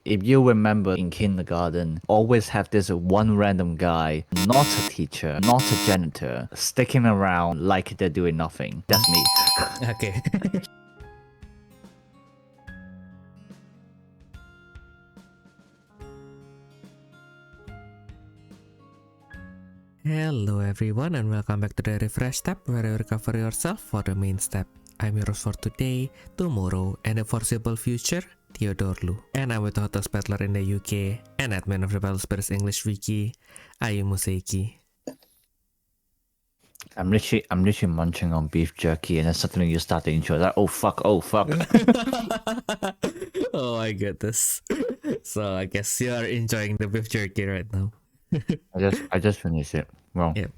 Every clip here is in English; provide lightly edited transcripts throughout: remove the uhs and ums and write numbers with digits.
If you remember in kindergarten, always have this one random guy, not a teacher, not a janitor, sticking around like they're doing nothing. That's me. Okay. Hello everyone and welcome back to the Refresh Step, where you recover yourself for the main step. I'm your host for today, tomorrow, and the foreseeable future, Theodore Lu. And I'm with the hottest battler in the UK and admin of the Battle Spirits English Wiki, Ayumu Seiki. I'm literally munching on beef jerky, and then suddenly you start the intro. Like, oh fuck. Oh my goodness. So I guess you are enjoying the beef jerky right now. I just finished it. Well, Yep.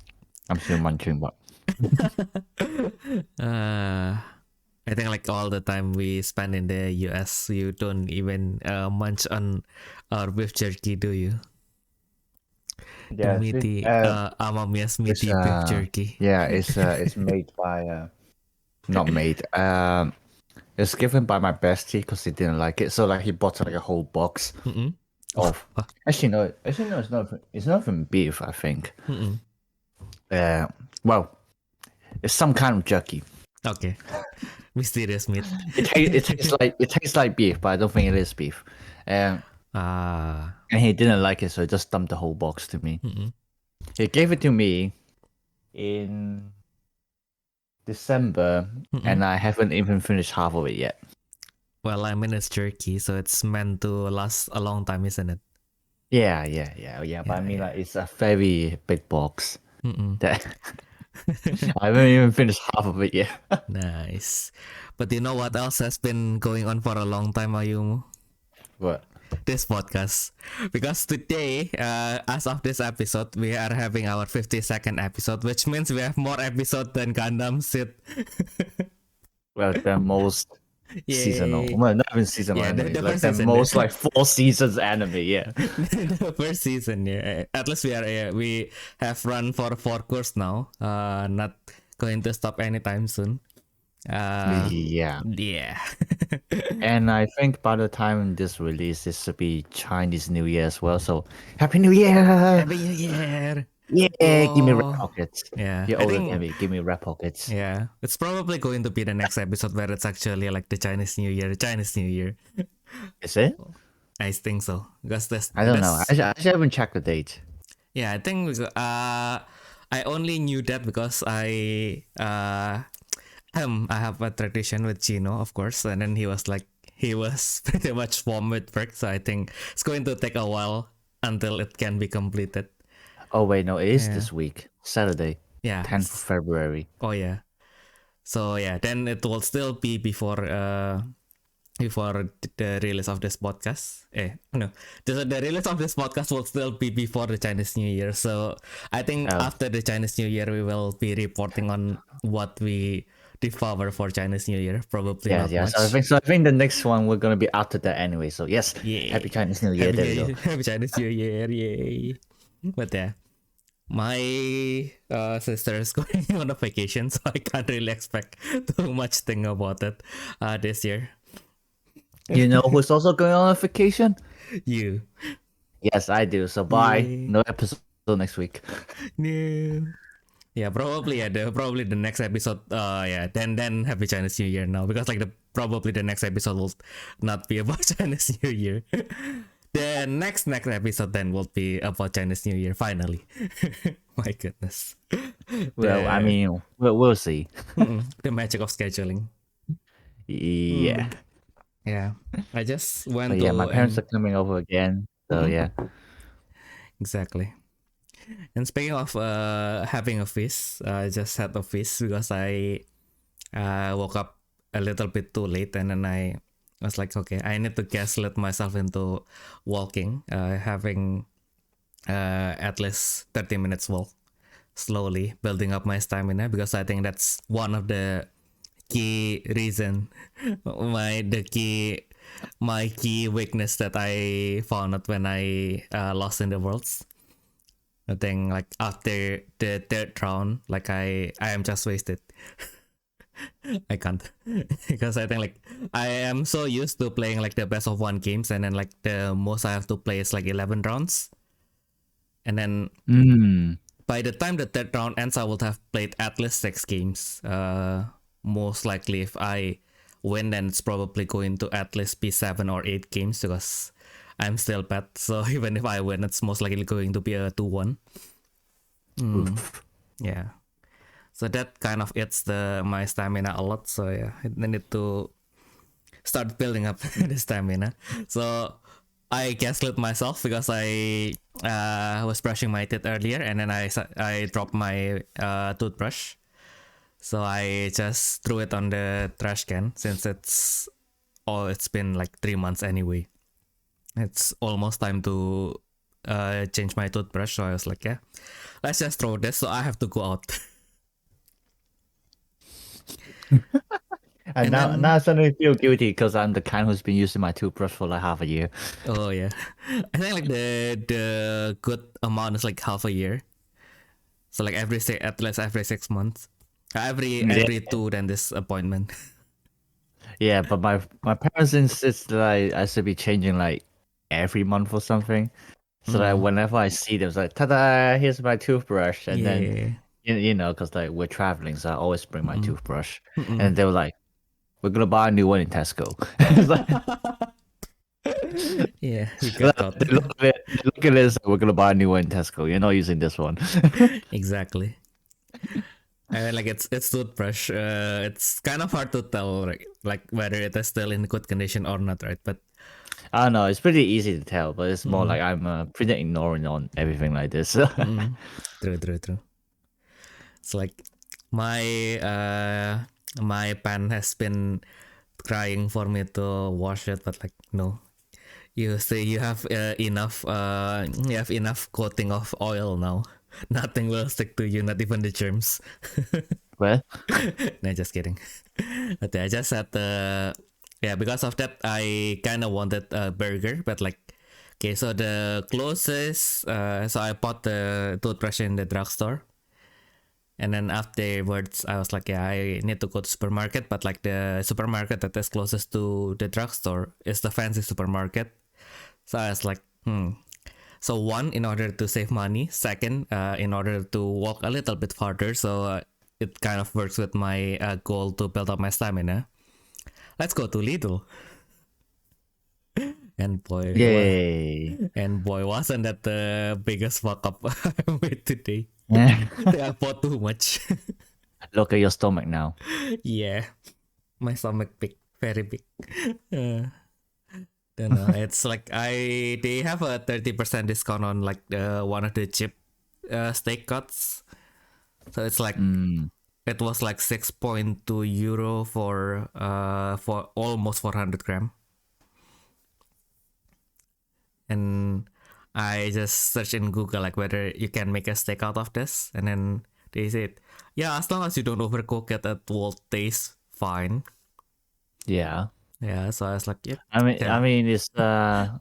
I'm still munching, but I think like all the time we spend in the US, you don't even munch on our beef jerky, do you? yeah, The meaty, Amamiya's meaty it's, beef jerky. yeah, it's made by not made. It's given by my bestie because he didn't like it, so like he bought like a whole box Mm-mm. of. Actually no, it's not from beef. I think. Mm-mm. Well, it's some kind of jerky. Okay. Mysterious meat. It tastes like beef, but I don't think it is beef. And he didn't like it, so he just dumped the whole box to me. Mm-mm. He gave it to me in December, Mm-mm. and I haven't even finished half of it yet. Well, I mean it's jerky, so it's meant to last a long time, isn't it? Yeah. But I mean, like, it's a very big box. Mm-mm. That I haven't even finished half of it yet. Nice. But you know what else has been going on for a long time, Ayumu? What? This podcast. Because today, as of this episode, we are having our 52nd episode, which means we have more episodes than Gundam SEED. Well, the most seasonal. Yay. Well, not even seasonal Yeah, anime. the Like first the season, most yeah. like 4 seasons anime. Yeah. The first season, yeah. At least we have run for 4 courses now. Not going to stop anytime soon. Yeah. Yeah. And I think by the time this release, this will be Chinese New Year as well. So Happy New Year! Happy New Year! Yeah, give me red Oh. pockets. Yeah, You're I older think- than me. Give me red pockets. Yeah, it's probably going to be the next episode where it's actually like the Chinese New Year. Is it? I think so. Because I don't know. I haven't checked the date. Yeah, I think I only knew that because I have a tradition with Chino, of course, and then he was pretty much swamped with work, so I think it's going to take a while until it can be completed. Oh wait, no, it is Yeah. this week, Saturday, Yeah. 10th of February. Oh yeah. So yeah, then it will still be before the release of this podcast. No, the release of this podcast will still be before the Chinese New Year. So I think after the Chinese New Year, we will be reporting on what we devour for Chinese New Year. Probably not much. So I think the next one we're gonna be after that anyway. So yes, Yeah. Happy Chinese New Year. There we go. Happy Chinese New Year, yay! But yeah, my sister is going on a vacation, so I can't really expect too much thing about it this year. You know who's also going on a vacation? You. Yes, I do. So bye. Yay. No episode next week. No. Yeah, probably the next episode. Then Happy Chinese New Year now, because like probably the next episode will not be about Chinese New Year. The next episode then will be about Chinese New Year finally. My goodness. Well, I mean, we'll see. The magic of scheduling. Yeah. Yeah, I just went But to. yeah, my parents are coming over again. So yeah. Exactly. And speaking of having a feast, I just had a feast because I woke up a little bit too late, and then I was like, okay, I need to gaslight myself into walking, having at least 30 minutes walk, slowly building up my stamina, because I think that's one of the key reason, my key weakness that I found out when I lost in the worlds. I think like after the third round, like I am just wasted. I can't because I think like I am so used to playing like the best of one games, and then like the most I have to play is like 11 rounds, and then by the time the third round ends, I would have played at least 6 games. Most likely, if I win, then it's probably going to at least be 7 or 8 games because I'm still bad. So even if I win, it's most likely going to be a 2-1. Yeah. So that kind of eats my stamina a lot. So yeah, I need to start building up the stamina. So I gaslit myself because I was brushing my teeth earlier, and then I dropped my toothbrush. So I just threw it on the trash can since it's been like 3 months anyway. It's almost time to change my toothbrush. So I was like, yeah, let's just throw this. So I have to go out. And now I suddenly feel guilty because I'm the kind who's been using my toothbrush for like half a year. Oh yeah, I think like the good amount is like half a year. So like at least every 6 months, every 2 then this appointment. Yeah, but my parents insist that I should be changing like every month or something. So that whenever I see them, it's like, ta-da! Here's my toothbrush, and then you know, because like we're traveling, so I always bring my toothbrush, and they were like, "We're gonna buy a new one in Tesco." It's like, Yeah, you got caught. they look at this. We're gonna buy a new one in Tesco. You're not using this one. Exactly. I mean, like it's toothbrush. It's kind of hard to tell, like whether it is still in good condition or not, right? But I don't know. It's pretty easy to tell, but it's more like I'm pretty ignorant on everything like this. True. It's like my pan has been crying for me to wash it, but like no, you say you have enough coating of oil now. Nothing will stick to you, not even the germs. Well, No, just kidding. But I just had yeah, because of that I kind of wanted a burger, but like okay, so the closest so I bought the toothbrush in the drugstore. And then afterwards, I was like, yeah, I need to go to supermarket. But like the supermarket that is closest to the drugstore is the fancy supermarket. So I was like, So one, in order to save money. Second, in order to walk a little bit farther. So it kind of works with my goal to build up my stamina. Let's go to Lidl. And boy, yay! wasn't that the biggest fuck up I made today. I bought too much. Look at your stomach now. Yeah, my stomach big, very big. Don't know. It's like they have a 30% discount on like one of the cheap steak cuts. So it's like it was like 6.2 euro for almost 400 gram. And I just searched in Google like whether you can make a steak out of this, and then they said, yeah, as long as you don't overcook it, it will taste fine. Yeah. Yeah, so I was like, yeah. I mean, it's I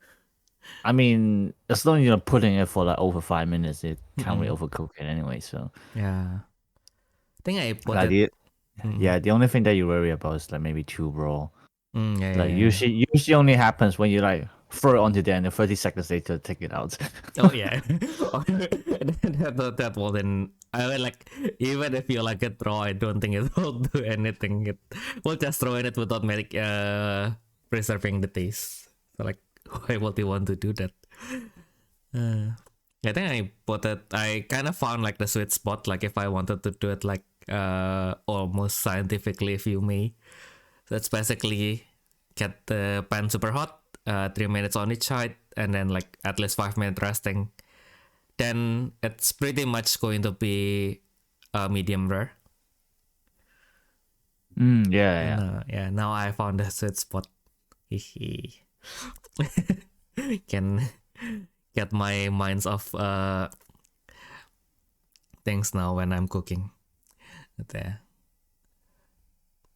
mean, as long as you're putting it for like over 5 minutes, it can't really overcook it anyway. So yeah, I think I put like it. yeah, the only thing that you worry about is like maybe too raw. Like Yeah. usually only happens when you like throw it onto there and then 30 seconds later take it out. Oh yeah. that wasn't. I mean, like even if you like it raw, I don't think it will do anything. It will just throw in it without preserving the taste. So like, why would you want to do that? I think I put it. I kind of found like the sweet spot. Like if I wanted to do it like almost scientifically, if you may. So it's basically get the pan super hot, 3 minutes on each side, and then like at least 5 minutes resting. Then it's pretty much going to be medium rare. Yeah. Now I found the sweet spot. Can get my minds off things now when I'm cooking.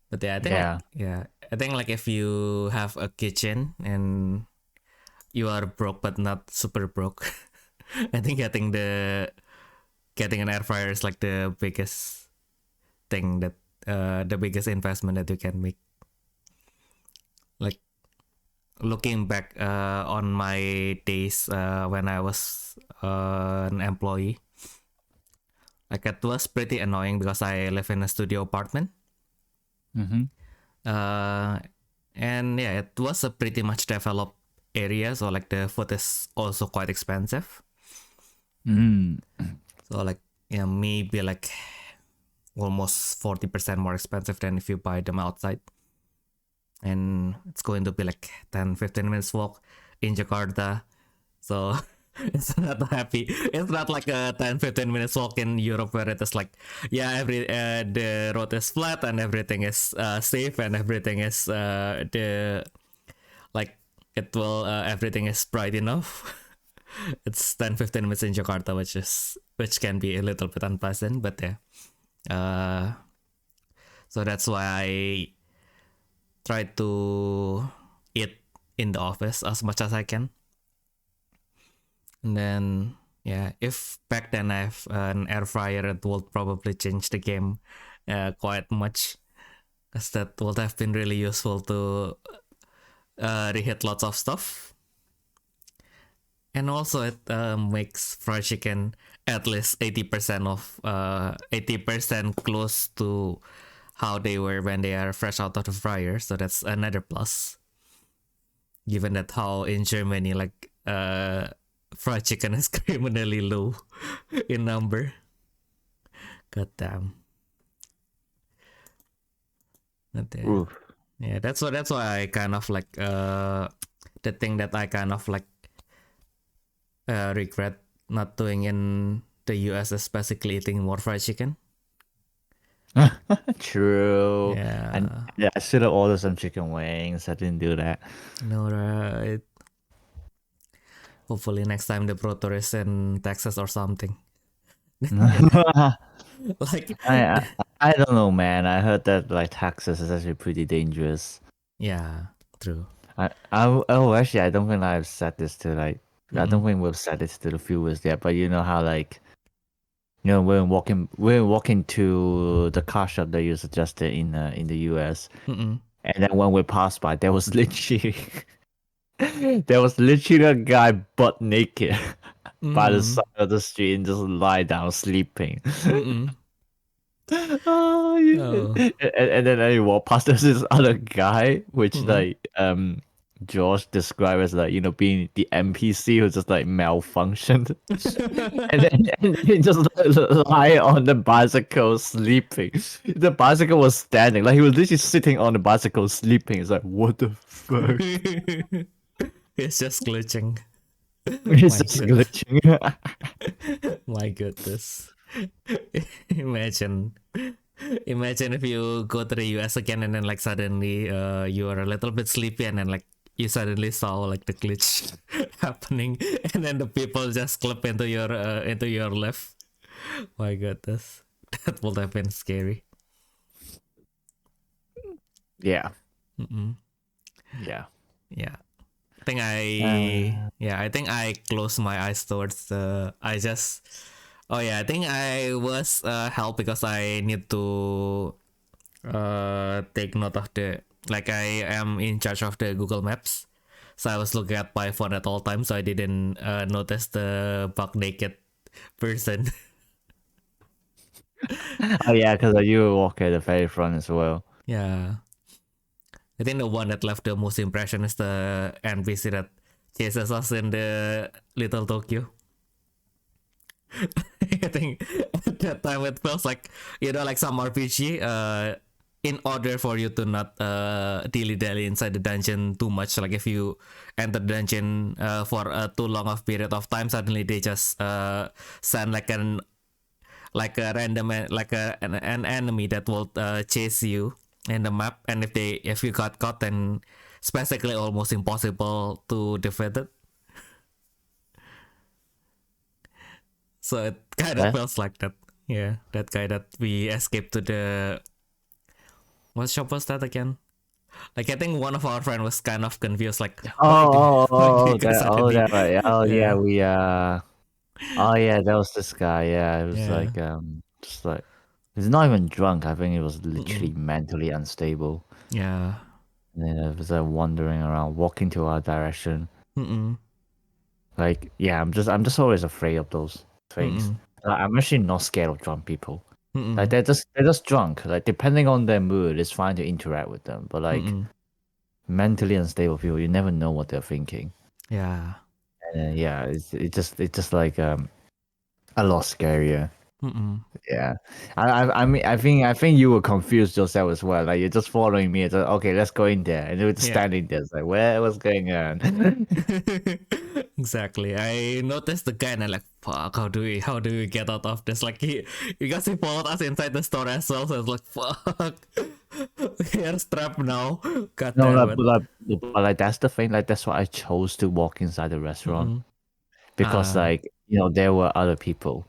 But yeah, I think I think like if you have a kitchen and you are broke but not super broke, I think getting an air fryer is like the biggest thing that the biggest investment that you can make. Like looking back on my days when I was an employee, like it was pretty annoying because I live in a studio apartment. Mm-hmm. And yeah, it was a pretty much developed area, so like the food is also quite expensive. So like maybe like almost 40% more expensive than if you buy them outside. And it's going to be like 10-15 minutes walk in Jakarta. So it's not happy. It's not like a 10-15 minutes walk in Europe where it is like, the road is flat and everything is safe and everything is everything is bright enough. It's 10-15 minutes in Jakarta, which can be a little bit unpleasant, but yeah. So that's why I try to eat in the office as much as I can. And then yeah, if back then I have an air fryer, it would probably change the game quite much, because that would have been really useful to reheat lots of stuff. And also it makes fried chicken at least 80% of 80% close to how they were when they are fresh out of the fryer. So that's another plus. Given that how in Germany like fried chicken is criminally low in number. God damn. Yeah, that's why I kind of like the thing that I kind of like regret not doing in the US is basically eating more fried chicken. True. Yeah. And yeah, I should have ordered some chicken wings. I didn't do that. No, right. Hopefully next time the Pro Tour is in Texas or something. Like I don't know, man. I heard that like Texas is actually pretty dangerous. yeah, true. Actually, I don't think I've said this to like I don't think we've said this to the viewers yet. But you know how like we're walking to the car shop that you suggested in the US, and then when we passed by, there was literally a guy butt naked by the side of the street and just lie down sleeping. And then I walk past, there's this other guy, which like George described as like being the NPC who just like malfunctioned, and he just lie on the bicycle sleeping. The bicycle was standing, like he was literally sitting on the bicycle sleeping. It's like, what the fuck? It's just glitching. It's just glitching. My goodness. Imagine if you go to the US again and then like suddenly you are a little bit sleepy and then like you suddenly saw like the glitch happening and then the people just clip into your left. My goodness, that would have been scary. Yeah. Yeah. I think I closed my eyes towards I think I was helped because I need to take note of I am in charge of the Google Maps, so I was looking at my phone at all times, so I didn't notice the buck naked person. Oh yeah, because you walk at the very front as well. Yeah, I think the one that left the most impression is the NPC that chases us in the Little Tokyo. I think at that time it feels like like some RPG. In order for you to not dilly-dally inside the dungeon too much, like if you enter the dungeon for a too long of period of time, suddenly they just send an enemy that will chase you in the map, and if you got caught, then it's basically almost impossible to defeat it. So it kind of feels like that. Yeah, that guy that we escaped to the... What shop was that again? Like, I think one of our friends was kind of confused, like... that was this guy. Yeah, it was like, just like... He's not even drunk. I think he was literally mentally unstable. Yeah. And then it was wandering around, walking to our direction. Like, yeah, I'm just always afraid of those things. Like, I'm actually not scared of drunk people. Like they're just drunk. Like depending on their mood, it's fine to interact with them. But like mentally unstable people, you never know what they're thinking. Yeah. And yeah, it's just like a lot scarier. Yeah, I think you were confused yourself as well. Like you're just following me. It's like, okay, let's go in there, and you're just standing there. It's like, what's going on? Exactly. I noticed the guy and I'm like, fuck, how do we get out of this? Like because he followed us inside the store as well, so it's like, fuck, we are strapped now. God No, damn like, it. but that's the thing. Like that's why I chose to walk inside the restaurant because like there were other people.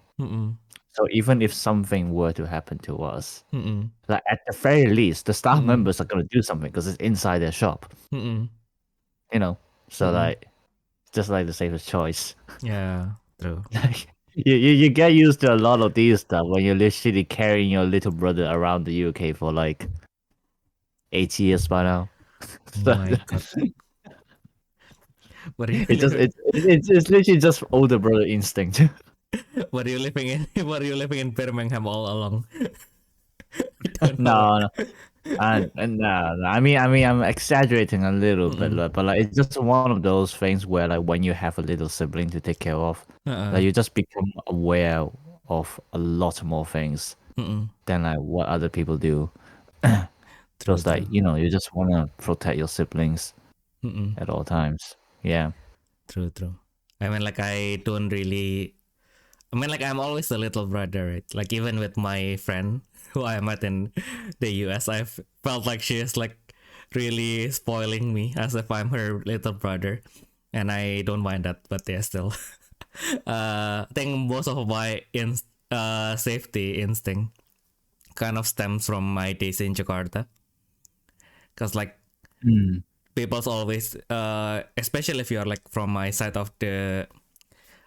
So even if something were to happen to us, like at the very least, the staff members are gonna do something because it's inside their shop. So like just like the safest choice. Yeah, true. Like you get used to a lot of these stuff when you're literally carrying your little brother around the UK for like 8 years by now. Oh my god. Were you It's just it's literally just older brother instinct. were you living in Birmingham all along? Don't know. No, no. I mean, I'm exaggerating a little bit, but like it's just one of those things where like when you have a little sibling to take care of, like you just become aware of a lot more things than like what other people do. So it's like you just want to protect your siblings at all times. Yeah. True. I mean, like I'm always a little brother, right? Like even with my friend who I met in the US, I've felt like she is like really spoiling me as if I'm her little brother, and I don't mind that. But yeah, still, I think most of my safety instinct kind of stems from my days in Jakarta, because like people's always, especially if you're like from my side of the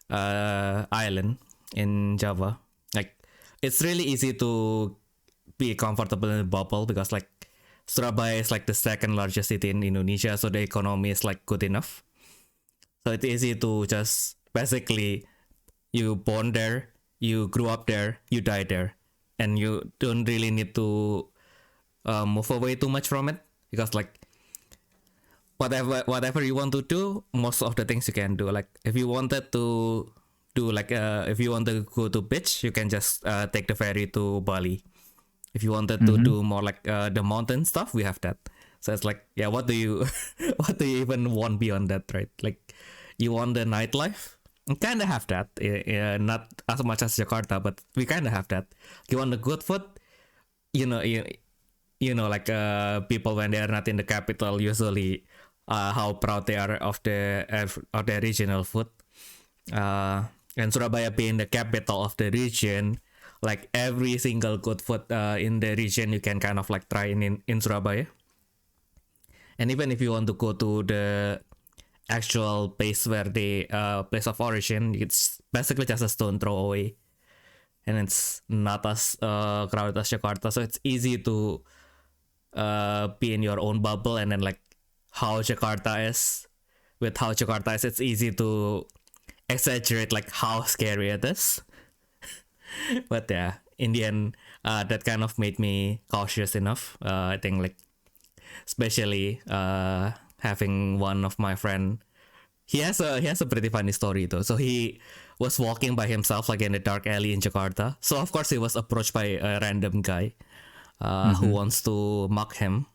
island in Java, like it's really easy to be comfortable in a bubble because like Surabaya is like the second largest city in Indonesia, so the economy is like good enough. So it's easy to just basically you born there, you grew up there, you die there, and you don't really need to move away too much from it because like whatever you want to do, most of the things you can do. Like if you wanted to do like if you want to go to beach, you can just take the ferry to Bali. If you wanted to do more like the mountain stuff, we have that. So it's like, yeah, what do you even want beyond that, right? Like you want the nightlife, we kind of have that. Not as much as Jakarta, but we kind of have that. You want the good food, you know like people when they are not in the capital usually how proud they are of the regional food, and Surabaya being the capital of the region, like every single good food in the region you can kind of like try in Surabaya. And even if you want to go to the actual place where the place of origin, it's basically just a stone throw away, and it's not as crowded as Jakarta, so it's easy to be in your own bubble. And then like how Jakarta is, it's easy to exaggerate like how scary it is. But yeah, in the end, that kind of made me cautious enough. I think like especially having one of my friend, he has a pretty funny story though. So he was walking by himself like in a dark alley in Jakarta. So of course he was approached by a random guy who wants to mock him.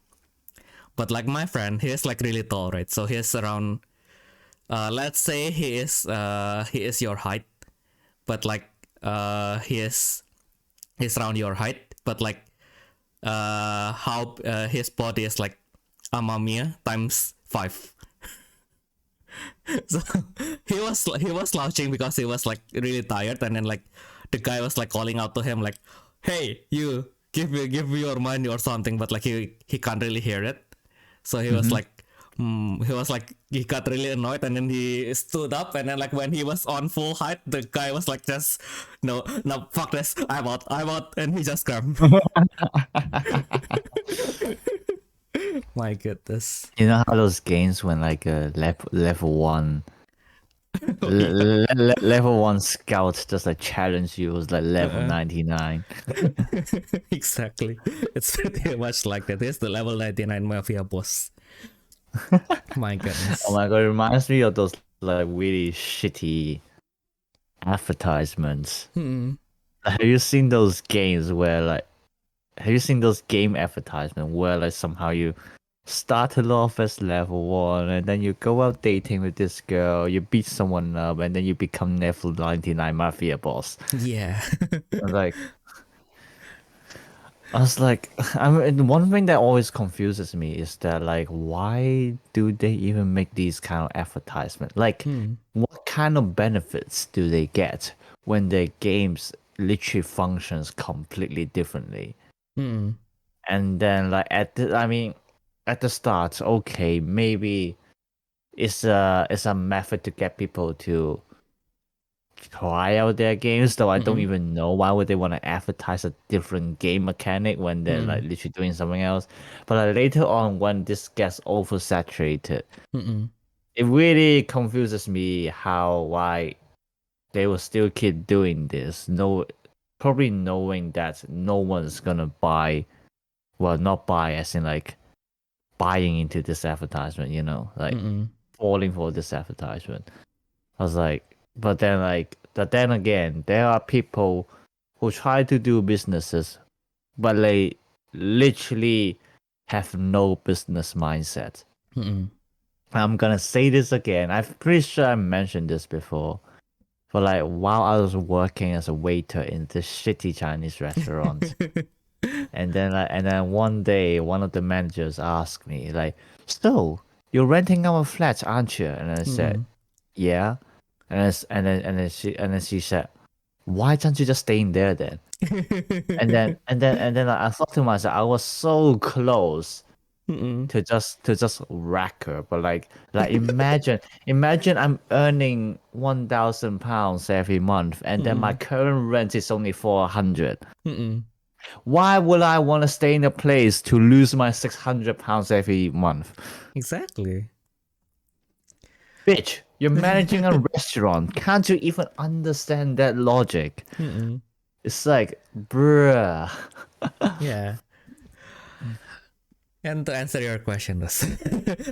But like my friend, he is like really tall, right? So he's around, let's say he is your height, but like he's around your height, but like how his body is like Amamiya times 5. So he was slouching because he was like really tired, and then like the guy was like calling out to him like, "Hey, you give me your money or something," but like he can't really hear it. So he was like he was like, he got really annoyed, and then he stood up, and then like when he was on full height, the guy was like, just no, fuck this, I'm out, and he just grabbed. My goodness. You know how those games when like a level one level one scout just like challenge you was like level 99. Exactly. It's pretty much like that. It's the level 99 mafia boss. My goodness. Oh my god, it reminds me of those like really shitty advertisements. Have you seen those games where like have you seen those game advertisements where like somehow you started off as level 1 and then you go out dating with this girl, you beat someone up, and then you become level 99 mafia boss? Yeah. I was like, I mean, one thing that always confuses me is that like, why do they even make these kind of advertisements? Like, what kind of benefits do they get when their games literally functions completely differently? And then like at the start, okay, maybe it's a method to get people to try out their games, though I don't even know why would they want to advertise a different game mechanic when they're like literally doing something else. But like, later on, when this gets oversaturated, it really confuses me why they will still keep doing this. Probably knowing that no one's gonna buy. Well, not buy as in like buying into this advertisement, like falling for this advertisement. I was like, but then again, there are people who try to do businesses, but they literally have no business mindset. I'm gonna say this again. I'm pretty sure I mentioned this before. But like while I was working as a waiter in this shitty Chinese restaurant, and then one day one of the managers asked me like, "So you're renting our flat, aren't you?" And I said, "Yeah." And then she said, "Why don't you just stay in there then?" and then I thought to myself, I was so close to just wreck her, but like imagine I'm earning £1,000 every month, and then my current rent is only 400. Why would I want to stay in a place to lose my £600 every month? Exactly. Bitch, you're managing a restaurant. Can't you even understand that logic? It's like, bruh. Yeah. And to answer your question, Russ,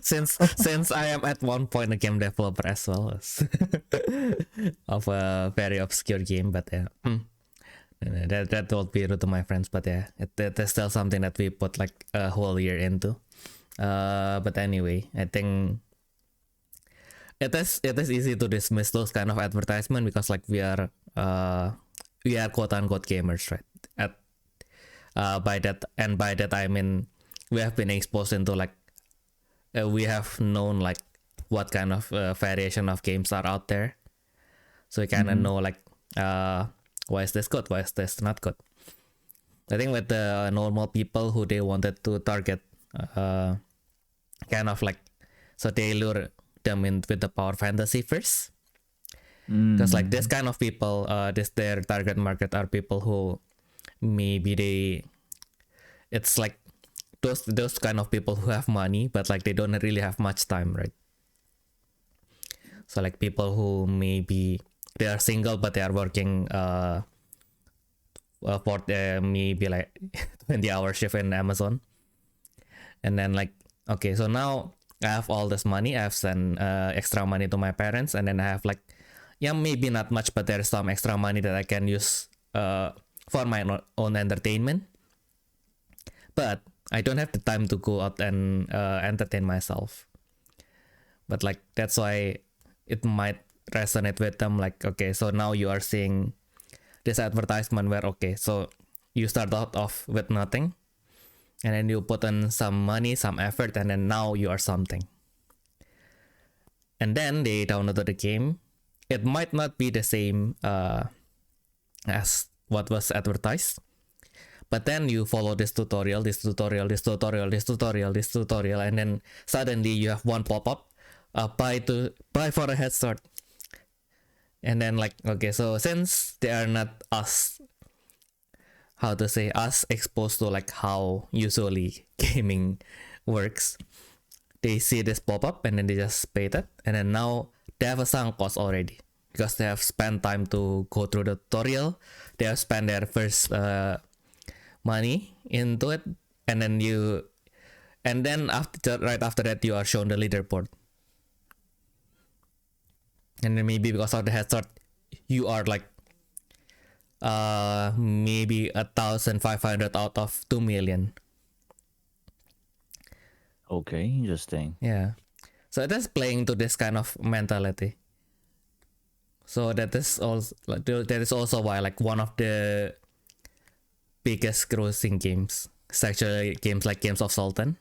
since I am at one point a game developer as well as of a very obscure game, but yeah, that won't be rude to my friends, but yeah, that's still something that we put like a whole year into. But anyway, I think it is easy to dismiss those kind of advertisement because like we are quote unquote gamers, right? By that I mean we have been exposed into like we have known like what kind of variation of games are out there, so we kind of know like why is this good, why is this not good. I think with the normal people who they wanted to target kind of like, so they lure them in with the power fantasy first, because like this kind of people, their target market are people who maybe it's like those kind of people who have money but like they don't really have much time, right? So like people who maybe they are single but they are working for maybe like 20-hour shift in Amazon, and then like, okay, so now I have all this money, I have sent extra money to my parents, and then I have like, yeah, maybe not much, but there's some extra money that I can use for my own entertainment, but I don't have the time to go out and entertain myself. But like that's why it might resonate with them, like, okay, so now you are seeing this advertisement where, okay, so you start out off with nothing, and then you put in some money, some effort, and then now you are something. And then they downloaded the game. It might not be the same as what was advertised, but then you follow this tutorial, and then suddenly you have one pop-up, buy for a head start. And then like, okay, so since they are not us exposed to like how usually gaming works, they see this pop-up and then they just pay that, and then now they have a sunk cost already because they have spent time to go through the tutorial, they have spent their first money into it, and then right after that you are shown the leaderboard. And then maybe because of the head start, you are like maybe 1,500 out of 2 million. Okay, interesting. Yeah. So it is playing to this kind of mentality. So that is also why like one of the biggest grossing games is actually games like Games of Sultan.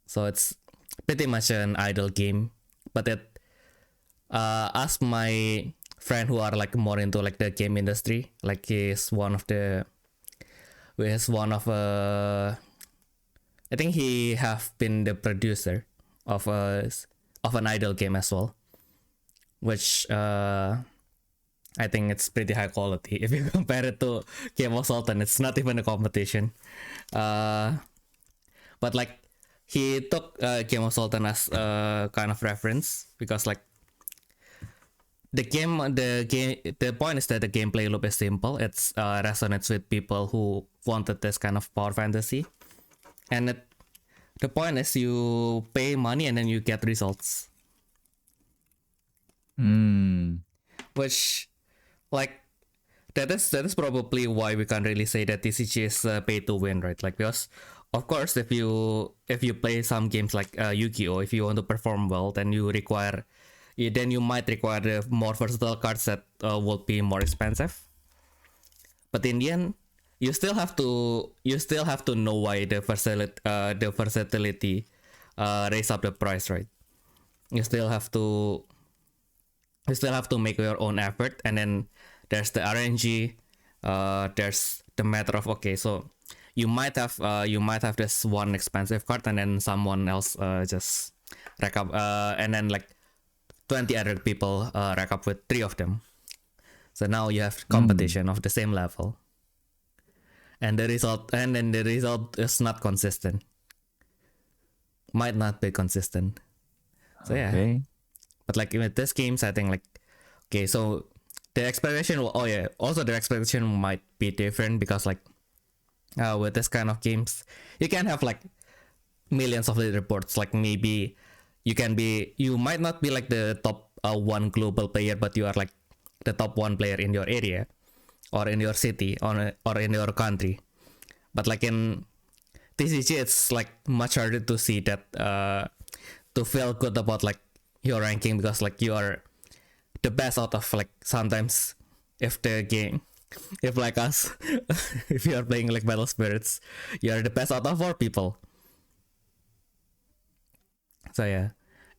So it's pretty much an idle game, but it ask my friend who are like more into like the game industry, like he's one of I think he have been the producer of an idle game as well, which I think it's pretty high quality if you compare it to Game of Sultan. It's not even a competition, but like he took Game of Sultan as a kind of reference because like the point is that the gameplay loop is simple. It's resonates with people who wanted this kind of power fantasy, and the point is you pay money and then you get results. Which, like, that is probably why we can't really say that TCG is pay to win, right? Like, because of course if you play some games like Yu-Gi-Oh, if you want to perform well, then you might require the more versatile cards that will be more expensive. But in the end, you still have to know why the versatility raise up the price, right? You still have to make your own effort, and then there's the RNG, there's the matter of, okay, so you might have this one expensive card and then someone else just rack up and then like 20 other people rack up with 3 of them. So now you have competition of the same level, and the result is not consistent. Might not be consistent. So yeah. Okay. But like with these games, I think like, okay, so the expectation might be different because like with this kind of games, you can have like millions of leaderboards. Like maybe you might not be like the top one global player, but you are like the top one player in your area or in your city or in your country. But like in TCG, it's like much harder to see that to feel good about like your ranking, because like you are the best out of like, sometimes if like us if you are playing like Battle Spirits, you are the best out of 4 people. So yeah,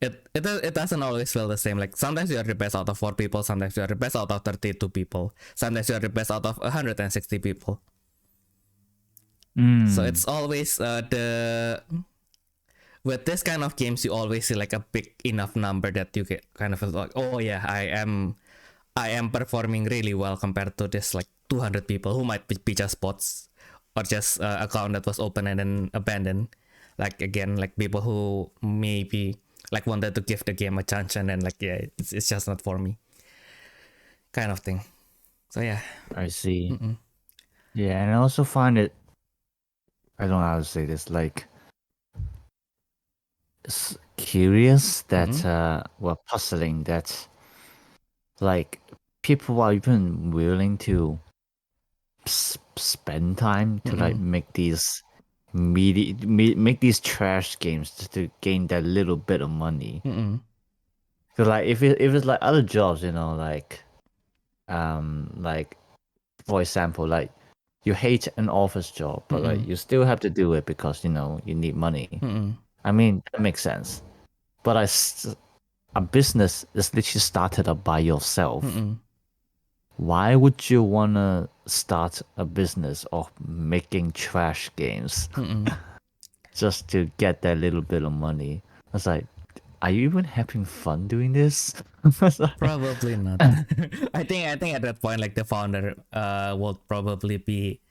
it doesn't always feel the same. Like sometimes you are the best out of 4 people, sometimes you are the best out of 32 people, sometimes you are the best out of 160 people. So it's always with this kind of games, you always see like a big enough number that you get kind of like, oh yeah, I am performing really well compared to this like 200 people who might be just bots or just account that was open and then abandoned. Like again, like people who maybe like wanted to give the game a chance and then like, yeah, it's just not for me, kind of thing. So yeah, I see. Yeah, and I also find it, I don't know how to say this, like, it's curious that puzzling that like people are even willing to spend time to like make these make these trash games to gain that little bit of money. So like if it's like other jobs, you know, like for example, like you hate an office job, but like you still have to do it because you know you need money. I mean, that makes sense. But a business is literally started up by yourself. why would you wanna start a business of making trash games just to get that little bit of money? I was like, are you even having fun doing this? Probably not. I think at that point, like the founder will probably be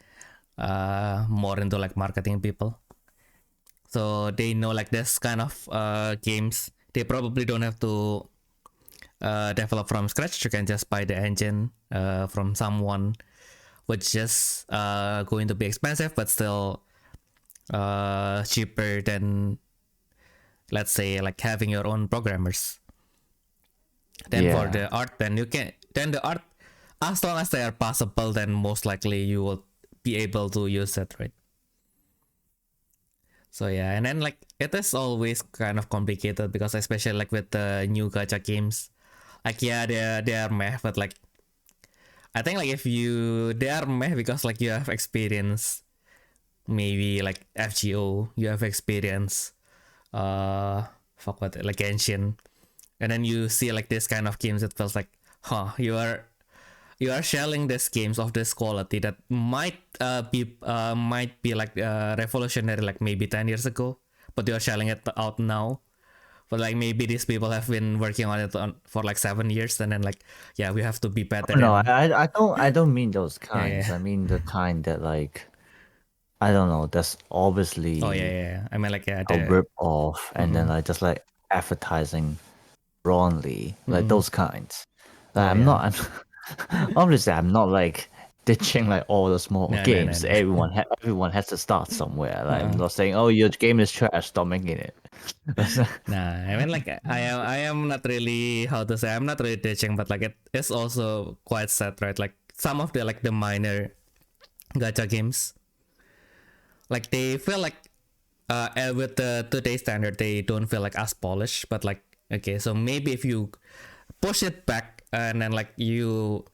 more into like marketing people. So they know like this kind of games, they probably don't have to develop from scratch. You can just buy the engine from someone, which is going to be expensive, but still cheaper than, let's say, like having your own programmers. Then for the art, then the art, as long as they are possible, then most likely you will be able to use it, right? So yeah, and then like it is always kind of complicated because especially like with the new gacha games, like yeah, they are meh, but like I think like they are meh because like you have experience, maybe like FGO, you have experience, like Genshin, and then you see like this kind of games, it feels like, you are selling these games of this quality that might be like revolutionary like maybe 10 years ago, but you are selling it out now. But like maybe these people have been working on it for like 7 years, and then like yeah, we have to be better. No, I don't mean those kinds. Yeah. I mean the kind that like I don't know. That's obviously Yeah. I mean like yeah, a rip off, and then like just like advertising wrongly, like those kinds. Like, I'm obviously I'm not like ditching like all the small games. No. Everyone has to start somewhere. Like I'm not saying, oh, your game is trash, stop making it. Nah, I mean like I am not really, how to say, I'm not really ditching, but like it is also quite sad, right? Like some of the like the minor gacha games, like they feel like with the today's standard they don't feel like as polished, but like okay, so maybe if you push it back and then like you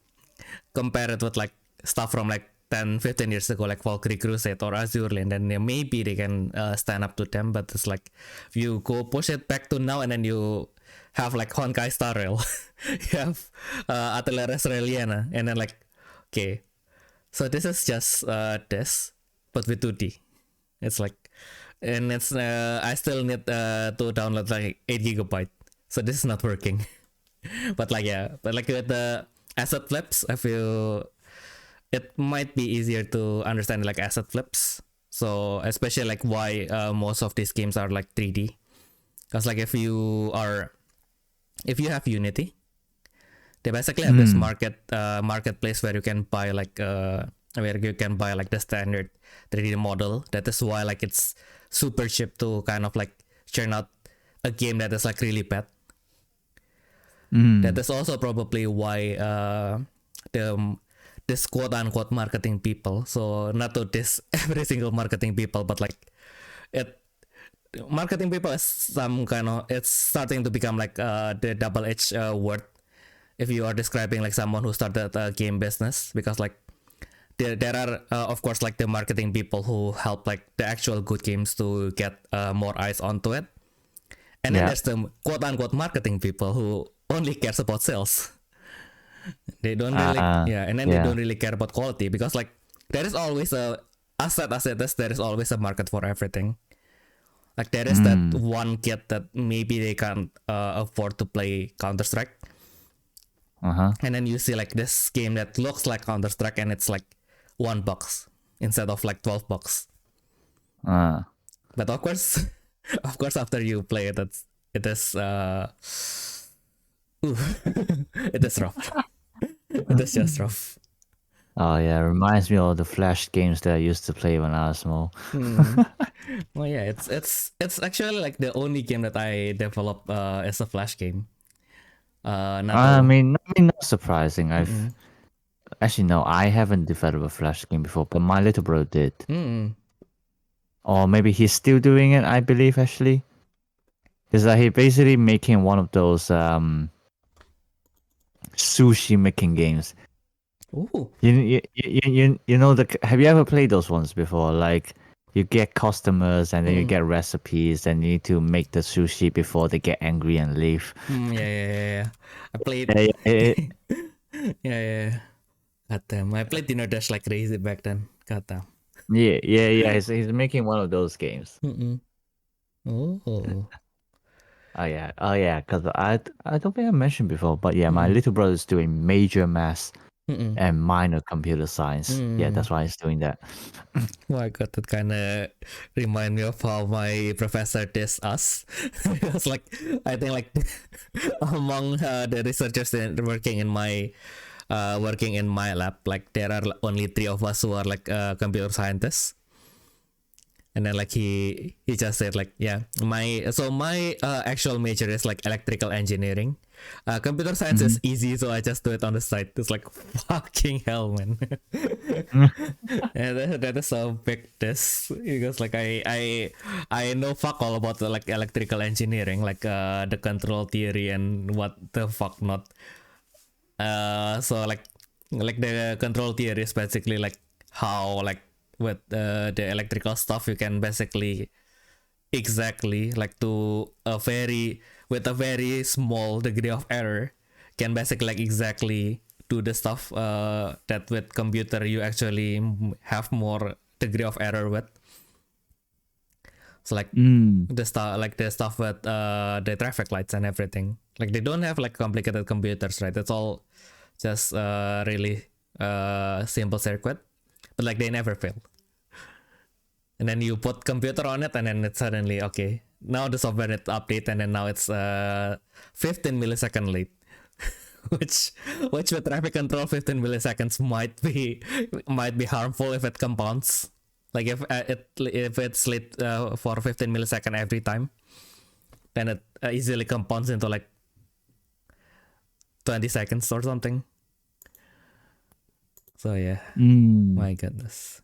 compare it with like stuff from like 10-15 years ago, like Valkyrie Crusade or Azure Lane, then maybe they can stand up to them. But it's like if you go push it back to now and then you have like Honkai Star Rail, you have Atelier Israeliana, and then like okay, so this is just this but with 2D. It's like, and it's I still need to download like 8 gigabyte, so this is not working. But like yeah, but like with the asset flips, I feel it might be easier to understand like asset flips. So especially like why most of these games are like 3D, because like if you have Unity, they basically have this marketplace where you can buy like the standard 3D model. That is why like it's super cheap to kind of like churn out a game that is like really bad. That is also probably why this quote unquote marketing people, so not to this every single marketing people, but like marketing people is some kind of, it's starting to become like the double-edged word if you are describing like someone who started a game business, because like there are of course like the marketing people who help like the actual good games to get more eyes onto it, and then there's the quote unquote marketing people who only cares about sales. They don't really they don't really care about quality, because like there is always there is always a market for everything. Like there is that one kid that maybe they can't afford to play Counter-Strike, and then you see like this game that looks like Counter-Strike and it's like $1 instead of like $12. But of course after you play it, it is it is rough. It is just rough. Oh yeah, it reminds me of the Flash games that I used to play when I was small. Well, yeah, it's actually like the only game that I developed as a Flash game. I mean, not surprising. Actually no, I haven't developed a Flash game before, but my little brother did. Or maybe he's still doing it, I believe, actually. Is that he basically making one of those sushi making games. Ooh. You know have you ever played those ones before? Like you get customers and then you get recipes and you need to make the sushi before they get angry and leave. Yeah. I played. Yeah. Yeah. God damn, I played Dino Dash like crazy back then. God damn. Yeah. He's making one of those games. Oh. Oh yeah. Because I don't think I mentioned before, but yeah, my little brother's doing major maths and minor computer science. Yeah, that's why he's doing that. Oh my god, that kind of remind me of how my professor tests us. It was like, I think like among the researchers that working in my lab, like there are only 3 of us who are like computer scientists. And then like he just said like, yeah, my actual major is like electrical engineering. Computer science is easy, so I just do it on the side. It's like fucking hell, man. And that is a big diss because like I know fuck all about the, like electrical engineering, like the control theory and what the fuck not. So like the control theory is basically like how like with the electrical stuff you can basically exactly like to a very with a very small degree of error can basically like exactly do the stuff that with computer you actually have more degree of error with. So like the stuff with the traffic lights and everything, like they don't have like complicated computers, right? It's all just really simple circuit, but like they never fail. And then you put computer on it and then it's suddenly okay, now the software it update and then now it's 15 millisecond late. which with traffic control 15 milliseconds might be harmful if it compounds, like if it's late for 15 millisecond every time, then it easily compounds into like 20 seconds or something. So yeah, my goodness.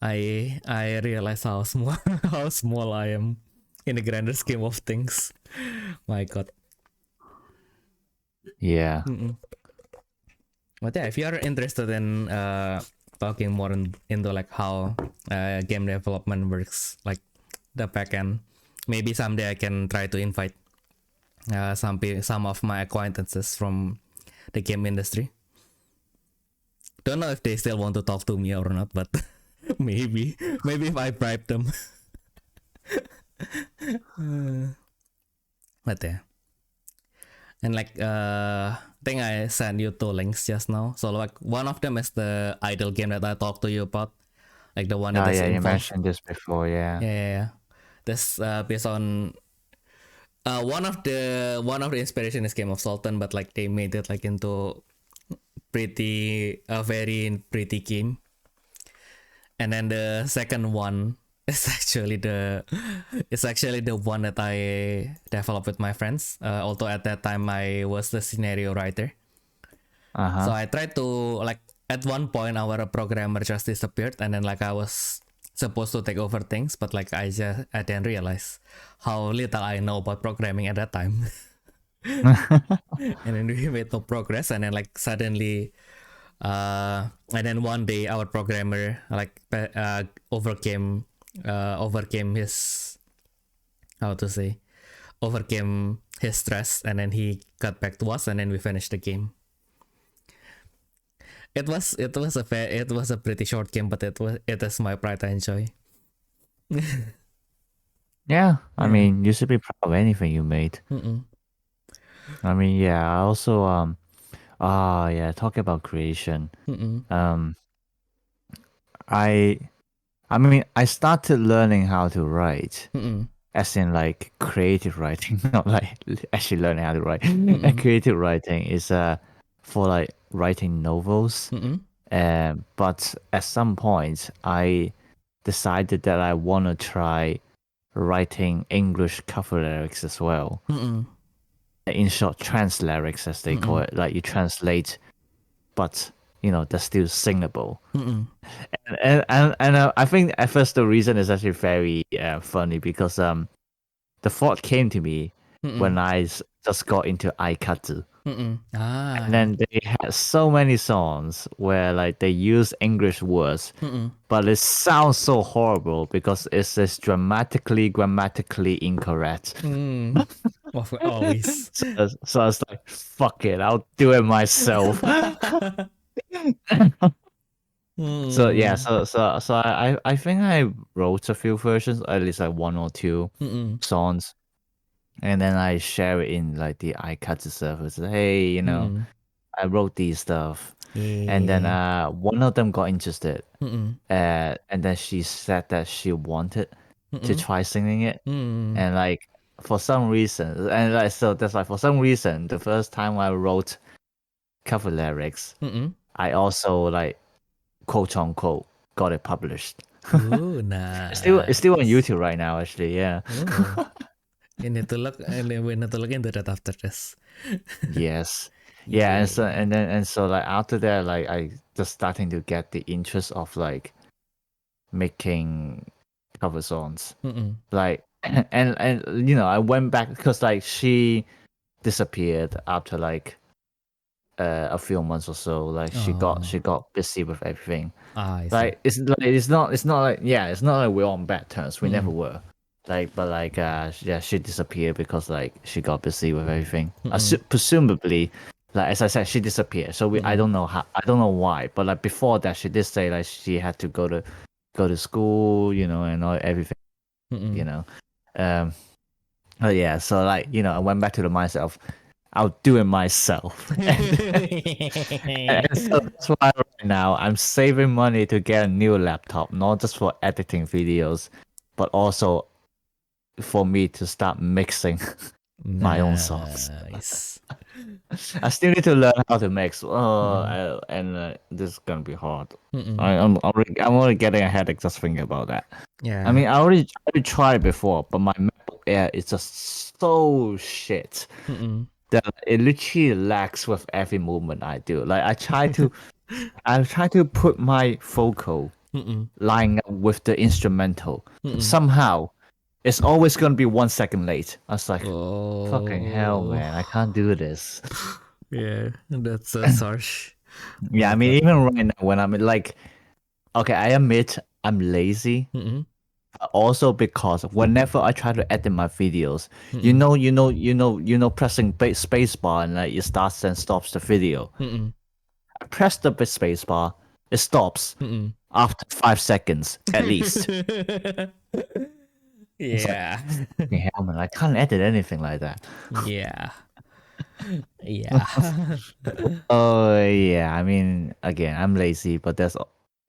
I realize how small I am in the grander scheme of things. My god. Yeah. But yeah, if you are interested in talking more into like how game development works, like the backend, maybe someday I can try to invite some of my acquaintances from the game industry. Don't know if they still want to talk to me or not, but maybe if I bribe them. But yeah. And like I think I sent you 2 links just now. So like one of them is the idle game that I talked to you about, like the one that is you involved. mentioned this before. Yeah. This based on one of the inspiration is Game of Sultan, but like they made it like into very pretty game. And then the second one is actually the one that I developed with my friends. Although at that time I was the scenario writer. So I tried to like at one point our programmer just disappeared, and then like I was supposed to take over things, but like I didn't realize how little I know about programming at that time. And then we made no progress, and then like suddenly and then one day our programmer like overcame his stress, and then he got back to us, and then we finished the game. It was a pretty short game, but it is my pride and joy. Yeah, I mean, you should be proud of anything you made. I mean, yeah, I also talk about creation. I mean, I started learning how to write, as in like creative writing, not like actually learning how to write. And creative writing is for like writing novels. But at some point, I decided that I want to try writing English cover lyrics as well. In short, trans lyrics, as they call it. Like you translate, but you know, they're still singable. And I think at first the reason is actually very funny because the thought came to me when I just got into aikatsu. And then they had so many songs where like they use English words, but it sounds so horrible because it's just grammatically incorrect. Always. So I was like, fuck it, I'll do it myself. So yeah, so I think I wrote a few versions, at least like one or two songs, and then I share it in like the iCatch servers. Hey, you know, I wrote these stuff, and then one of them got interested, and then she said that she wanted to try singing it, and like for some reason, and like so that's like for some reason, the first time I wrote cover lyrics, I also like quote unquote got it published. Ooh, nice. It's still on YouTube right now, actually. Yeah. We need to look into that after this. Yes. Yeah, and so like after that, like I just starting to get the interest of like making cover songs. Like and you know, I went back because like she disappeared after like a few months or so. Like she got busy with everything. I see. Like it's not like it's not like we're on bad terms. We never were. Like but like yeah, she disappeared because like she got busy with everything. Presumably, like as I said, she disappeared. So I don't know why. But like before that, she did say like she had to go to school, you know, and all everything, you know. But yeah, so like you know, I went back to the mindset of I'll do it myself. And so that's why right now I'm saving money to get a new laptop, not just for editing videos, but also for me to start mixing my own songs. Nice. I still need to learn how to mix. And this is gonna be hard. I'm already getting a headache just thinking about that. Yeah. I mean, I already tried before, but my MacBook Air is just so shit that it literally lags with every movement I do. Like I try to put my vocal line up with the instrumental. Somehow, it's always gonna be 1 second late. I was like, fucking hell, man, I can't do this. Yeah, that's harsh. Yeah, I mean, even right now when I'm like, okay, I admit I'm lazy. Also because whenever I try to edit my videos, you know, pressing space bar and like it starts and stops the video. I press the space bar, it stops after 5 seconds at least. Yeah. Like, hell, man, I can't edit anything like that. Yeah. Yeah. Oh yeah, I mean, again, I'm lazy, but there's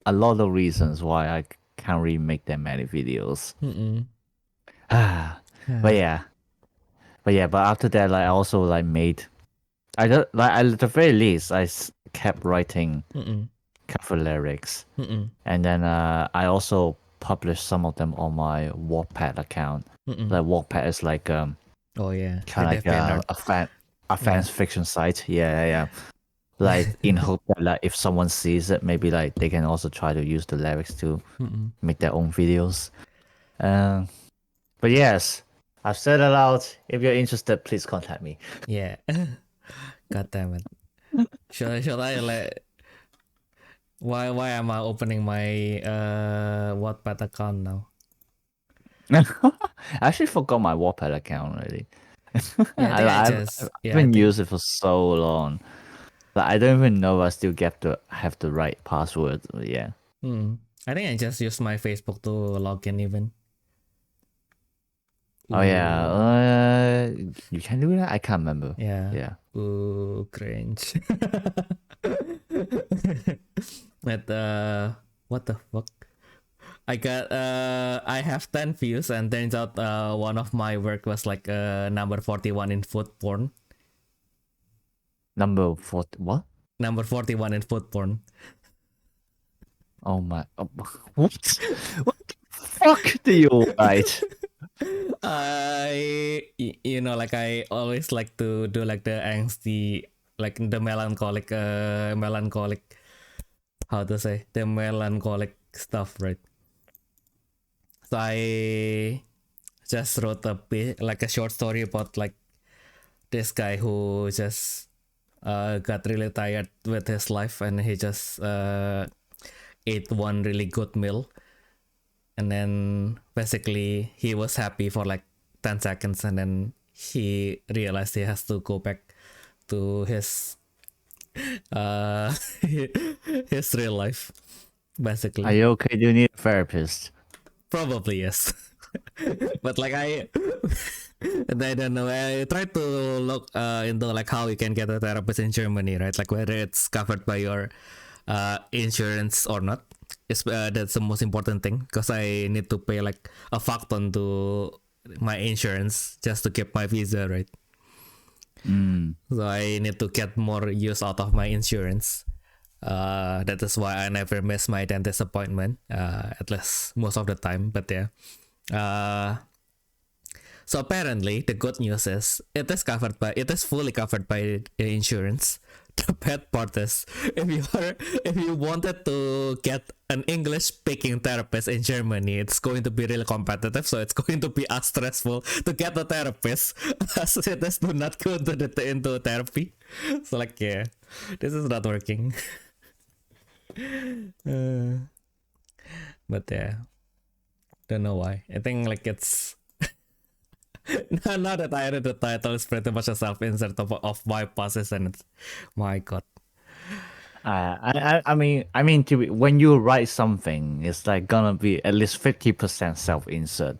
a lot of reasons why I can't really make that many videos. But after that, like I also like made, I just like at the very least I kept writing cover lyrics, and then I also published some of them on my Wattpad account. Like Wattpad is like Oh yeah. kind of like a fan fiction site. Yeah. Like in hope that like if someone sees it, maybe like they can also try to use the lyrics to make their own videos. But yes, I've said it out. If you're interested, please contact me. Yeah. God damn it. Should I like why am I opening my Wattpad account now? I actually forgot my Wattpad account already. Yeah, I haven't used it for so long. Like I don't even know if I still get to have the right password. Yeah. I think I just used my Facebook to log in even. Oh yeah. You can do that? I can't remember. Yeah. Ooh, cringe. But what the fuck? I have 10 views and turns out one of my work was like number 41 in food porn. Number 40 what? Number 41 in food porn. Oh my what the fuck do you write? You know, like I always like to do like the angsty, like the melancholic how to say, the melancholic stuff, right? So I just wrote like a short story about like this guy who just got really tired with his life, and he just ate one really good meal, and then basically he was happy for like 10 seconds, and then he realized he has to go back to his his real life, basically. Are you okay? Do you need a therapist? Probably yes. But like I don't know. I tried to look into like how you can get a therapist in Germany, right? Like whether it's covered by your insurance or not. That's the most important thing, because I need to pay like a fuck ton to my insurance just to keep my visa, right? So I need to get more use out of my insurance. That is why I never miss my dentist appointment, at least most of the time. But yeah, so apparently the good news is it is fully covered by insurance. The bad part is if you wanted to get an English speaking therapist in Germany, it's going to be really competitive, so it's going to be as stressful to get a therapist as it is to not go into therapy. So like, yeah, this is not working. But yeah, don't know why. I think like it's now that I read the title, it's pretty much a self-insert of bypasses, and it's, my god. I mean, when you write something, it's like gonna be at least 50% self-insert.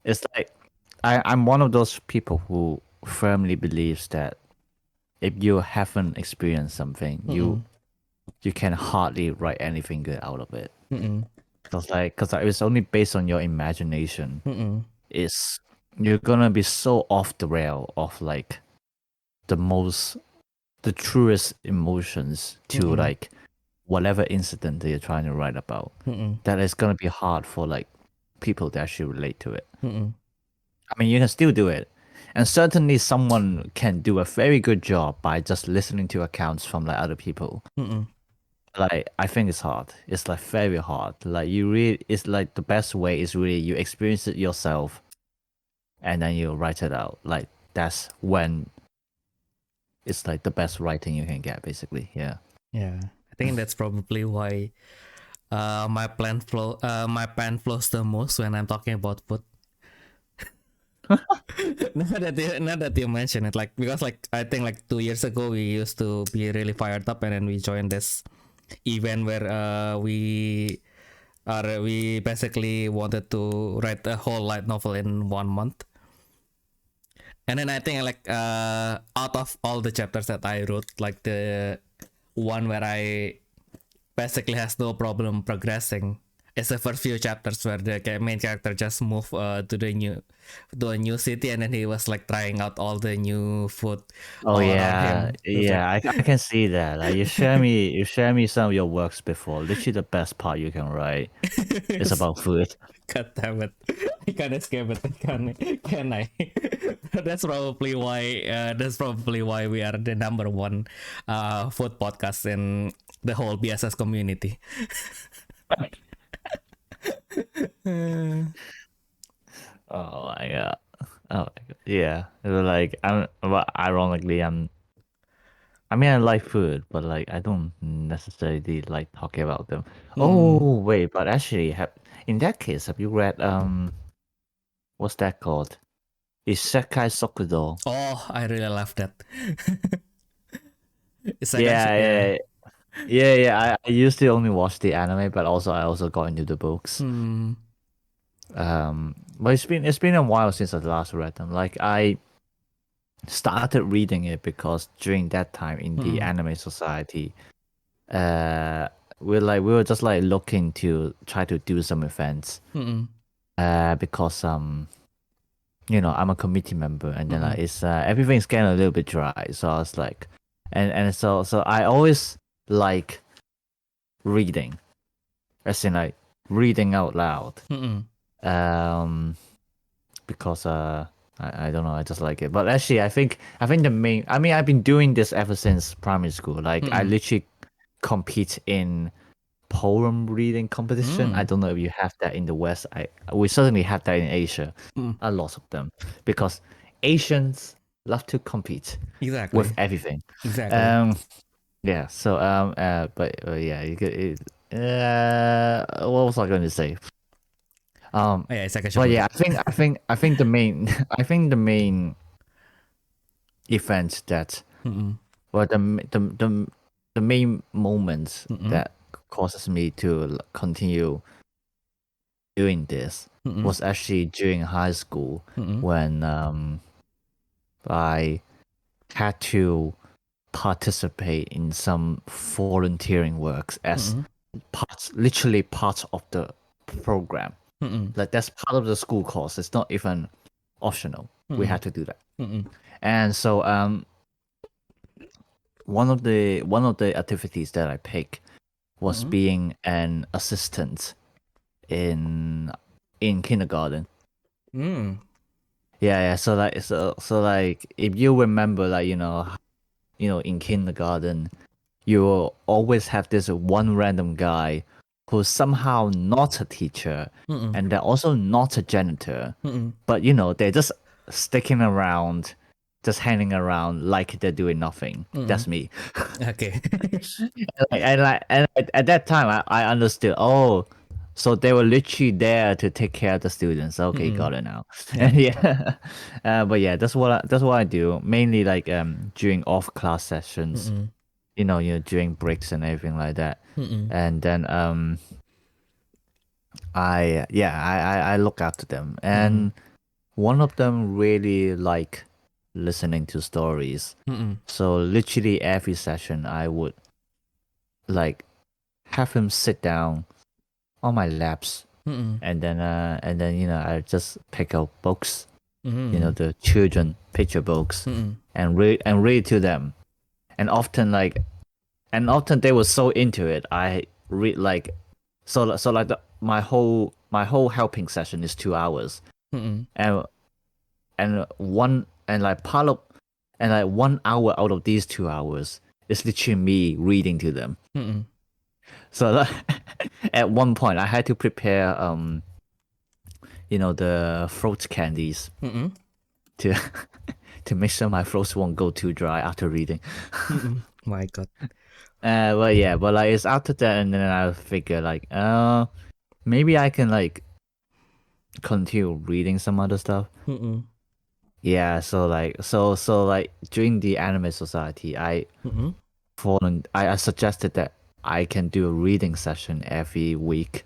It's like I'm one of those people who firmly believes that if you haven't experienced something, you can hardly write anything good out of it. Because it's only based on your imagination. You're gonna be so off the rail of like the truest emotions to like whatever incident that you're trying to write about. That is gonna be hard for like people to actually relate to it. I mean, you can still do it, and certainly someone can do a very good job by just listening to accounts from like other people. Like I think it's hard. It's like very hard. Like it's like the best way is really you experience it yourself, and then you write it out. Like that's when it's like the best writing you can get, basically. Yeah. Yeah, I think that's probably why my pen flows the most when I'm talking about food. Now that you mention it, like, because like I think like 2 years ago we used to be really fired up, and then we joined this event where we basically wanted to write a whole light novel in 1 month. And then I think like out of all the chapters that I wrote, like the one where I basically has no problem progressing is the first few chapters where the main character just moved to a new city, and then he was like trying out all the new food. Oh all yeah, around him. I can see that. Like you share me some of your works before. Literally, the best part you can write is about food. God damn it! I can't escape it. Can I? That's probably why. That's probably why we are the number one food podcast in the whole BSS community. Oh my god. Oh my god. Yeah. It was like ironically I mean I like food, but like I don't necessarily like talking about them. Oh wait, but actually in that case have you read what's that called? Isekai Sokudo. Oh, I really love that. It's like Yeah. I used to only watch the anime, but I also got into the books. But it's been a while since I last read them. Like I started reading it because during that time in the anime society, we were just like looking to try to do some events. Because you know, I'm a committee member, and then like it's everything's getting a little bit dry. So I was like, and so I always like reading, as in like reading out loud. Because I don't know, I just like it. But actually, I think the main. I mean, I've been doing this ever since primary school. Like I literally compete in poem reading competition. I don't know if you have that in the West. We certainly have that in Asia. A lot of them, because Asians love to compete Exactly. with everything. Exactly. Yeah. So but yeah, you could. What was I going to say? Yeah, it's like a But chocolate. yeah, I think the main I think the main event that well the main moments that causes me to continue doing this was actually during high school when I had to participate in some volunteering works as literally part of the program. Like that's part of the school course. It's not even optional. We had to do that. And so one of the activities that I picked was being an assistant in kindergarten. Yeah. So like if you remember, like in kindergarten, you will always have this one random guy who's somehow not a teacher and they're also not a janitor, but they're just sticking around, just hanging around like they're doing nothing. That's me. Okay. And at that time, I understood. Oh, so they were literally there to take care of the students. Okay, got it now. Yeah, but yeah, that's what I do mainly. Like during off class sessions, during breaks and everything like that. And then I look after them, and one of them really like listening to stories. So literally every session, I would like have him sit down on my laps, and then I just pick out books, the children picture books, and read to them, and often they were so into it. I read like so like my whole helping session is 2 hours, and one and like part of and like 1 hour out of these 2 hours is literally me reading to them. So like, at one point I had to prepare the fruit candies to to make sure my throat won't go too dry after reading. My God. Well, yeah, but like it's after that, and then I figure like, maybe I can like continue reading some other stuff. Yeah, so like during the anime society, I suggested that I can do a reading session every week.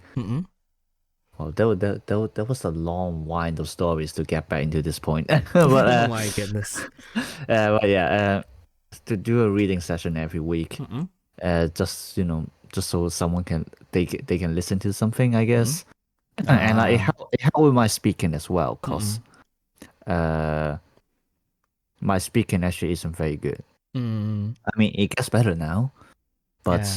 Well, that was a long wind of stories to get back into this point. But Oh my goodness. but yeah, to do a reading session every week, just so someone can they can listen to something, I guess. And like, it helped with my speaking as well, cause my speaking actually isn't very good. I mean, it gets better now, but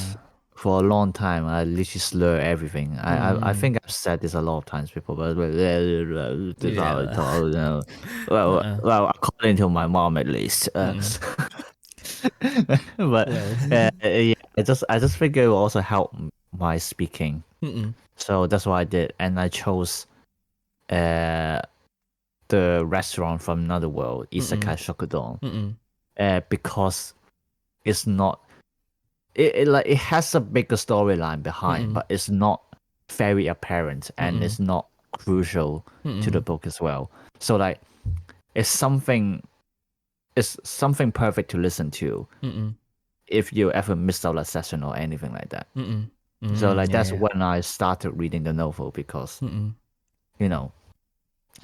for a long time, I literally slur everything. I think I've said this a lot of times before, but this how I talk, well, according to my mom at least. But yeah, I just figured it will also help my speaking. So that's what I did, and I chose the restaurant from another world, Isekai Shokudon, because it's not it has a bigger storyline behind, but it's not very apparent and it's not crucial to the book as well. So like it's something perfect to listen to if you ever missed out a session or anything like that. So like that's when I started reading the novel, because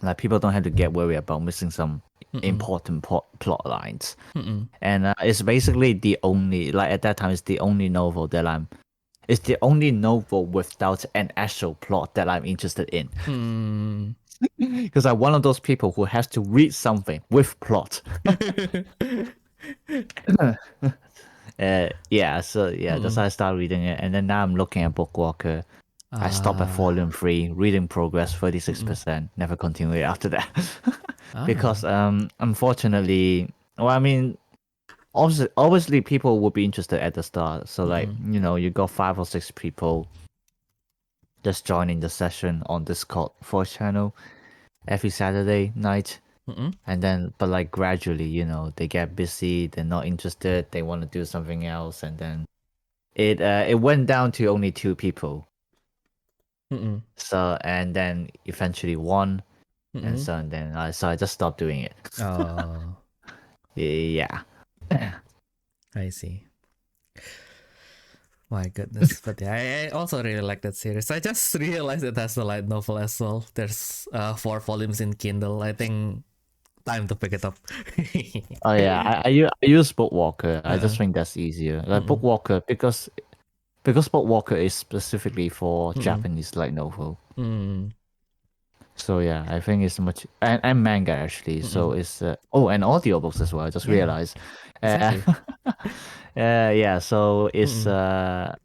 like people don't have to get worried about missing some important plot lines. And it's basically the only, like at that time, it's the only novel without an actual plot that I'm interested in. Because I'm one of those people who has to read something with plot. That's how I started reading it, and then now I'm looking at Bookwalker. I stopped at volume 3, reading progress 36%, never continued it after that. Because unfortunately, well, I mean, obviously people would be interested at the start. So like, you got 5 or 6 people just joining the session on Discord voice channel every Saturday night. and then but like gradually, they get busy, they're not interested, they want to do something else, and then it went down to only 2 people. So and then eventually 1, and then I just stopped doing it. Oh, Yeah. I see. My goodness. But yeah, I also really like that series. I just realized it has a light novel as well. There's 4 volumes in Kindle. I think time to pick it up. Oh yeah, I use Bookwalker. I just think that's easier. Like Bookwalker because Bookwalker is specifically for Japanese light novel. So yeah, I think it's much and manga actually. So it's and audiobooks as well. I just realized. Exactly. Yeah. So it's I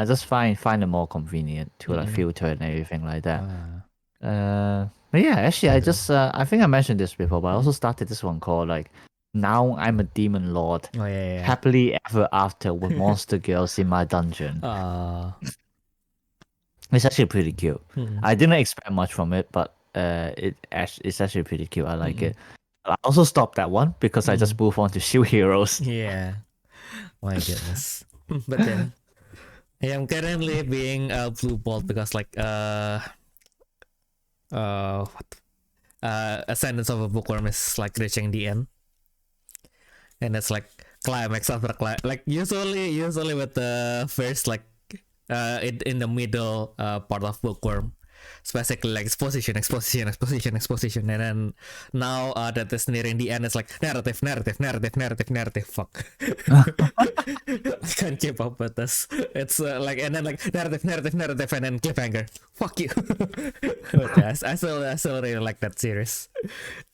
just find it more convenient to like filter and everything like that. But yeah, actually, I just I think I mentioned this before, but I also started this one called like Now I'm a Demon Lord, Oh yeah. Happily Ever After with Monster Girls in My Dungeon. It's actually pretty cute. I didn't expect much from it, but it's actually pretty cute. I like it. I also stopped that one because I just moved on to Shield Heroes. Yeah. My goodness. But then I am currently being blue balled because like Ascendance of a Bookworm is like reaching the end, and it's like climax after climax. Like usually with the first like in the middle part of Bookworm, it's basically like exposition, and then now that is nearing the end, it's like narrative. Fuck, I can't keep up with this. It's like and then like narrative, and then cliffhanger. Fuck you. But yeah, I still really like that series.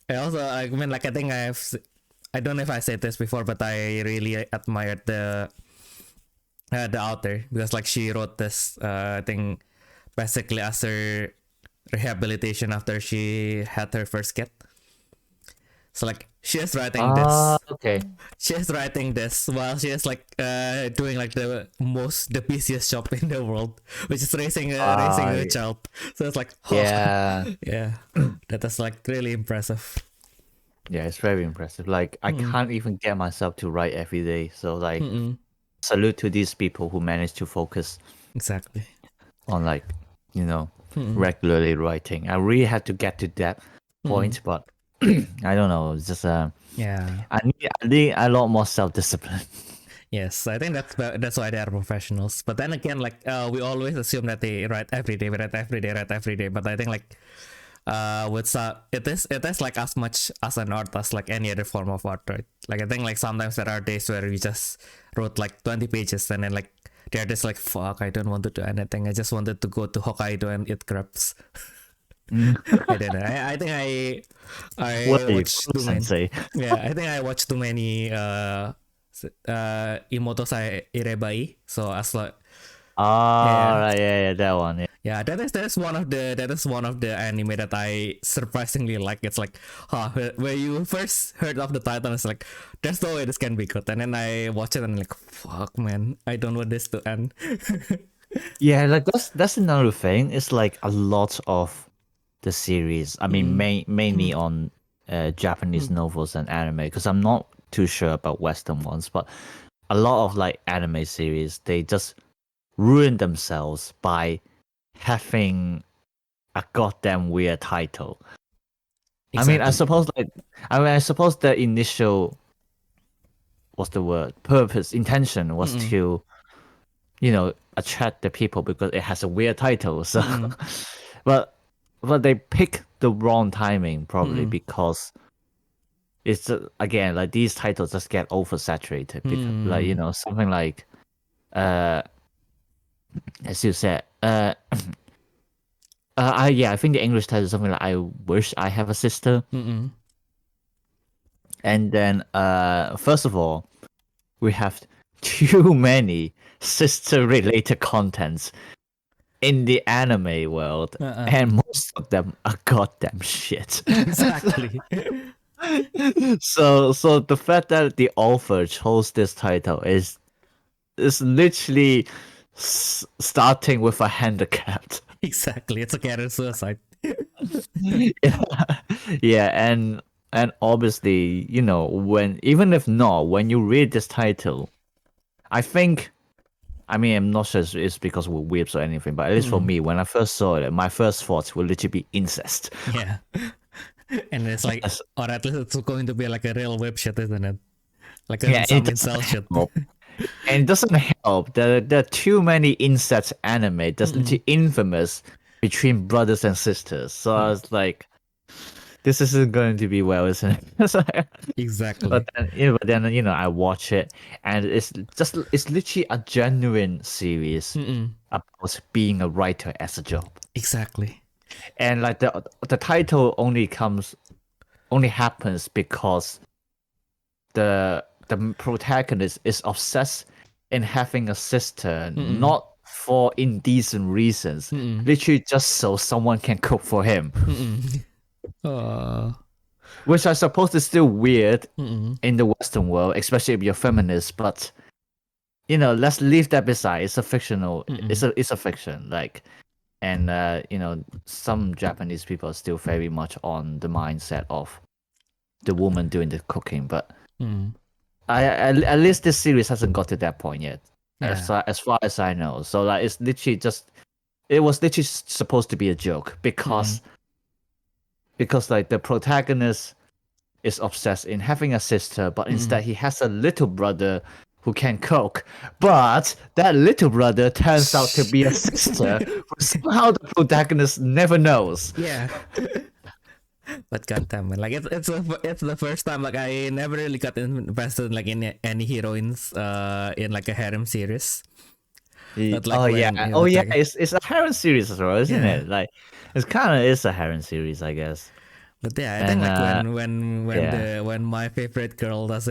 I also, I mean, like I think I don't know if I said this before, but I really admired the author because like she wrote this thing basically as her rehabilitation after she had her first kid. So like she is writing this. Okay. She is writing this while she is like doing like the busiest job in the world, which is raising a child. So it's like yeah, that is like really impressive. Yeah, it's very impressive. Like I can't even get myself to write every day. So like salute to these people who manage to focus exactly on like regularly writing. I really had to get to that point, but I don't know. It's just yeah. I need a lot more self-discipline. Yes, I think that's why they are professionals. But then again, like we always assume that they write every day. But I think like with it is like as much as an art as like any other form of art, right? Like I think like sometimes there are days where we just wrote like 20 pages and then like they're just like, fuck, I don't want to do anything. I just wanted to go to Hokkaido and eat crepes. I don't know. I think I watched too many. Yeah, I think I watched too many Imoto Sai Irebai. So as like yeah, that one. Yeah, that is one of the anime that I surprisingly like. It's like, when you first heard of the title, it's like, there's no way this can be good. And then I watch it and I'm like, fuck, man, I don't want this to end. Yeah, like that's another thing. It's like a lot of the series. I mean, mainly on Japanese novels and anime, because I'm not too sure about Western ones, but a lot of like anime series, they just ruin themselves by having a goddamn weird title. Exactly. I mean, I suppose the initial, what's the word? Intention was to, attract the people because it has a weird title. So, but they pick the wrong timing probably because it's again like these titles just get oversaturated because like something like as you said I think the English title is something like I Wish I Have a Sister. And then first of all, we have too many sister related contents in the anime world, and most of them are goddamn shit. Exactly. So the fact that the author chose this title is literally starting with a handicap. Exactly, it's a character suicide. Yeah. Yeah, and obviously, when even if not, when you read this title, I think, I mean, I'm not sure it's because we're weebs or anything, but at least for me, when I first saw it, my first thoughts will literally be incest. Yeah. And it's like, Yes. or at least it's going to be like a real web shit, isn't it? Like Yeah, some it doesn't incel shit. help. And it doesn't help. There are too many incest anime that's literally infamous between brothers and sisters. So I was like, this isn't going to be well, isn't it? Exactly. But then, I watch it, and it's literally a genuine series about being a writer as a job. Exactly. And like the title only happens because the protagonist is obsessed in having a sister, not for indecent reasons, literally just so someone can cook for him. Which I suppose is still weird in the Western world, especially if you're feminist. But let's leave that beside. It's a fictional. It's a fiction. Like, and some Japanese people are still very much on the mindset of the woman doing the cooking. But at least this series hasn't got to that point yet, as far as I know. So like, it's literally it was literally supposed to be a joke because like the protagonist is obsessed in having a sister, but instead he has a little brother who can cook. But that little brother turns out to be a sister who somehow the protagonist never knows. Yeah. But goddamn, man, like it's the first time like I never really got invested like in any heroines in like a harem series. But, like, It's a harem series as well, isn't it? Like it's kind of is a harem series, I guess. But yeah, I think like when my favorite girl it's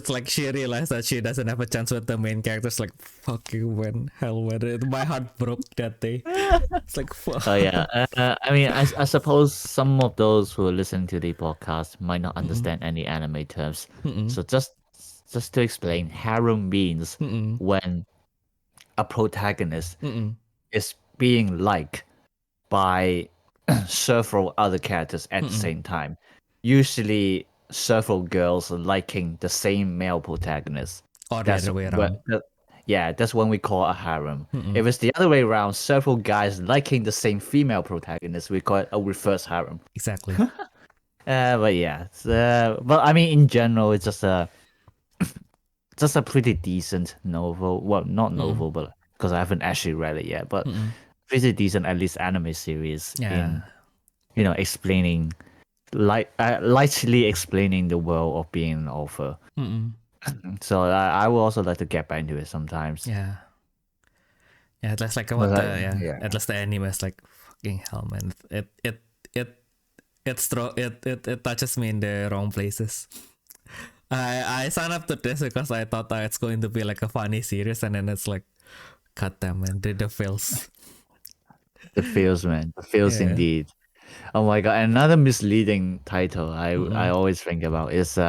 like she realized that she doesn't have a chance with the main characters. Like, fuck you, when my heart broke that day. It's like, fuck. Oh yeah, I mean, I suppose some of those who are listening to the podcast might not understand any anime terms. So just to explain, harem means when a protagonist is being liked by several other characters at the same time. Usually, several girls liking the same male protagonist. Or the other way around. That's when we call a harem. If it's the other way around, several guys liking the same female protagonist, we call it a reverse harem. Exactly. But yeah, but I mean, in general, it's just a pretty decent novel. Well, not novel, but because I haven't actually read it yet, but pretty decent, at least anime series in explaining, lightly explaining the world of being an author. So I would also like to get back into it sometimes. Yeah, at least like at least the anime is like fucking hell, man. It touches me in the wrong places. I signed up to this because I thought that it's going to be like a funny series, and then it's like, god damn, man, the feels. The feels, man. The feels indeed. Oh my god, another misleading title I always think about is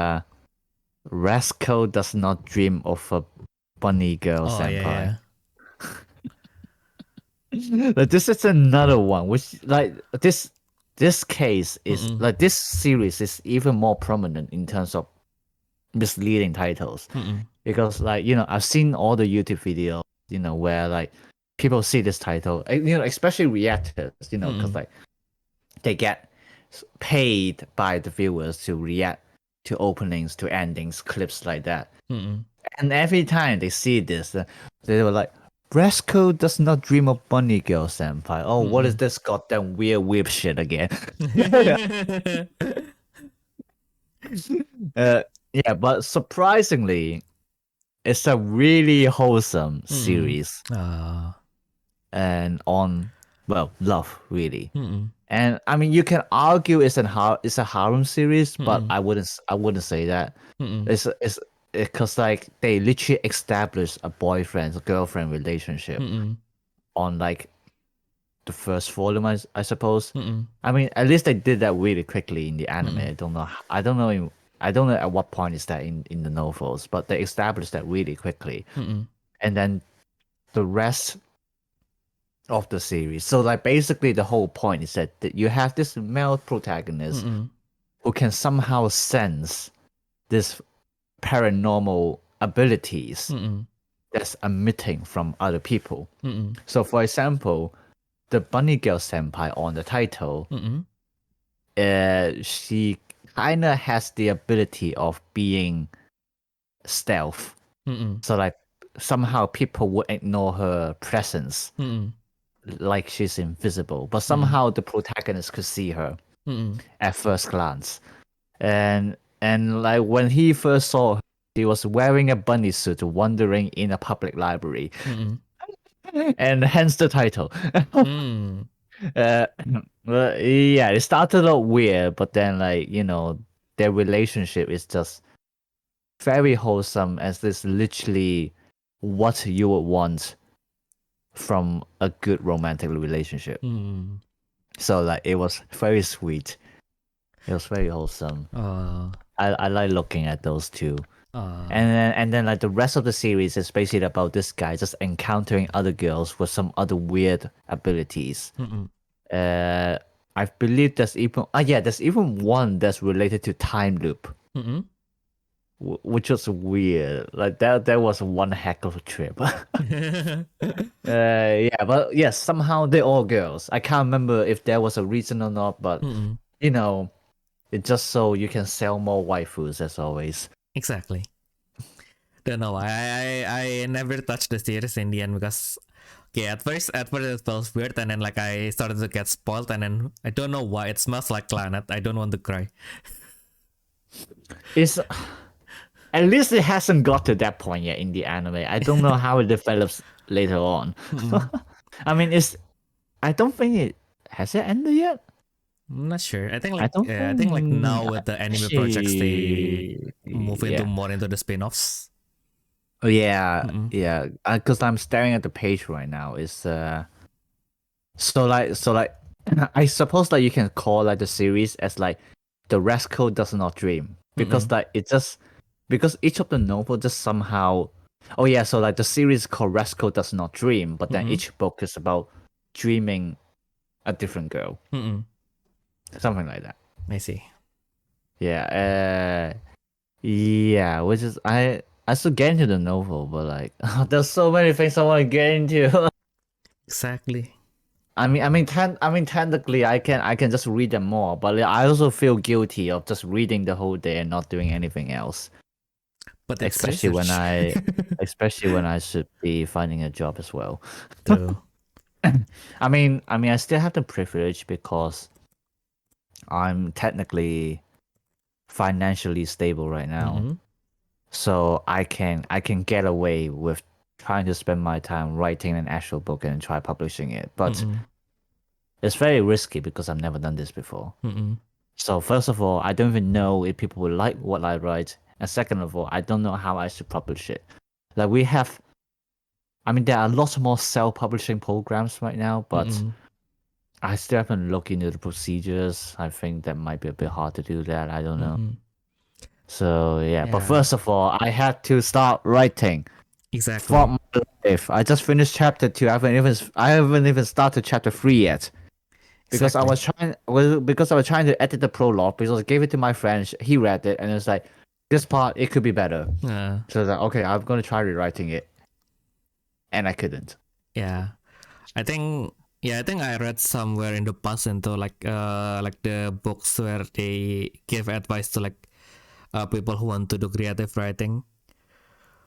Rascal Does Not Dream of a Bunny Girl Senpai. Like, this is another one which, like, this case is like, this series is even more prominent in terms of misleading titles, because like, I've seen all the YouTube videos, where like people see this title, especially reactors, because like they get paid by the viewers to react to openings, to endings, clips like that. And every time they see this, they were like, Rascal Does Not Dream of Bunny Girl Senpai. Oh, what is this goddamn weird whip shit again? Yeah, but surprisingly, it's a really wholesome series. And on, well, love, really. And I mean, you can argue it's a harem series, but I wouldn't say that. It's because like they literally establish a girlfriend relationship on like the first volume, I suppose. I mean, at least they did that really quickly in the anime. I don't know at what point is that in the novels, but they established that really quickly. And then the rest of the series. So like basically the whole point is that you have this male protagonist who can somehow sense this paranormal abilities that's emitting from other people. So for example, the bunny girl senpai on the title, she kind of has the ability of being stealth. So like somehow people would ignore her presence, like she's invisible. But somehow the protagonist could see her at first glance, and like when he first saw her, he was wearing a bunny suit, wandering in a public library, and hence the title. Well, yeah, it started out weird, but then like their relationship is just very wholesome, as this literally what you would want from a good romantic relationship. So like it was very sweet. It was very wholesome. I like looking at those two. And then like the rest of the series is basically about this guy just encountering other girls with some other weird abilities. I believe there's even one that's related to time loop, which was weird. Like that was one heck of a trip. Yeah, but yes, somehow they're all girls. I can't remember if there was a reason or not, but it's just so you can sell more waifus as always. Exactly. Don't know why. I never touched the series in the end because at first it felt weird, and then like I started to get spoiled, and then I don't know why it smells like Clannad. I don't want to cry. It's at least it hasn't got to that point yet in the anime. I don't know how it develops later on. I mean, I don't think it has it ended yet. I'm not sure. I think like now with the anime projects they move into more into the spin-offs. Oh yeah, yeah. Because I'm staring at the page right now. It's so like I suppose that you can call like the series as like the Rascal Does Not Dream, because like it just because each of the novel just somehow. Oh yeah, so like the series called Rascal Does Not Dream, but then each book is about dreaming a different girl. Something like that. I see. Yeah. Yeah. Which is I still get into the novel, but like there's so many things I want to get into. Exactly. I mean, technically, I can just read them more, but I also feel guilty of just reading the whole day and not doing anything else. But especially when I should be finding a job as well. True. I mean, I still have the privilege because I'm technically financially stable right now, so I can get away with trying to spend my time writing an actual book and try publishing it, but it's very risky because I've never done this before. So first of all, I don't even know if people will like what I write, and second of all, I don't know how I should publish it. Like there are lots more self-publishing programs right now, but I still haven't looked into the procedures. I think that might be a bit hard to do that. I don't know. So yeah, but first of all, I had to start writing. Exactly. For my life, I just finished chapter 2. I haven't even started chapter 3 yet. Because I was trying to edit the prologue, because I gave it to my friend. He read it and it was like, this part it could be better. So I was like, okay, I'm gonna try rewriting it, and I couldn't. Yeah, I think I read somewhere in the past into like the books where they give advice to like people who want to do creative writing.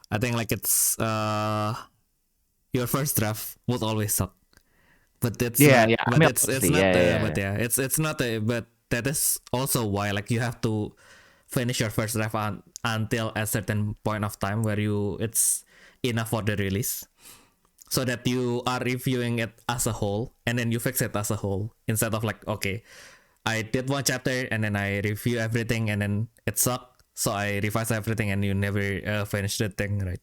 I think like it's your first draft would always suck. But that's but that is also why like you have to finish your first draft until a certain point of time where it's enough for the release, so that you are reviewing it as a whole and then you fix it as a whole, instead of like, okay, I did one chapter and then I review everything and then it sucked, so I revise everything and you never finish the thing, right?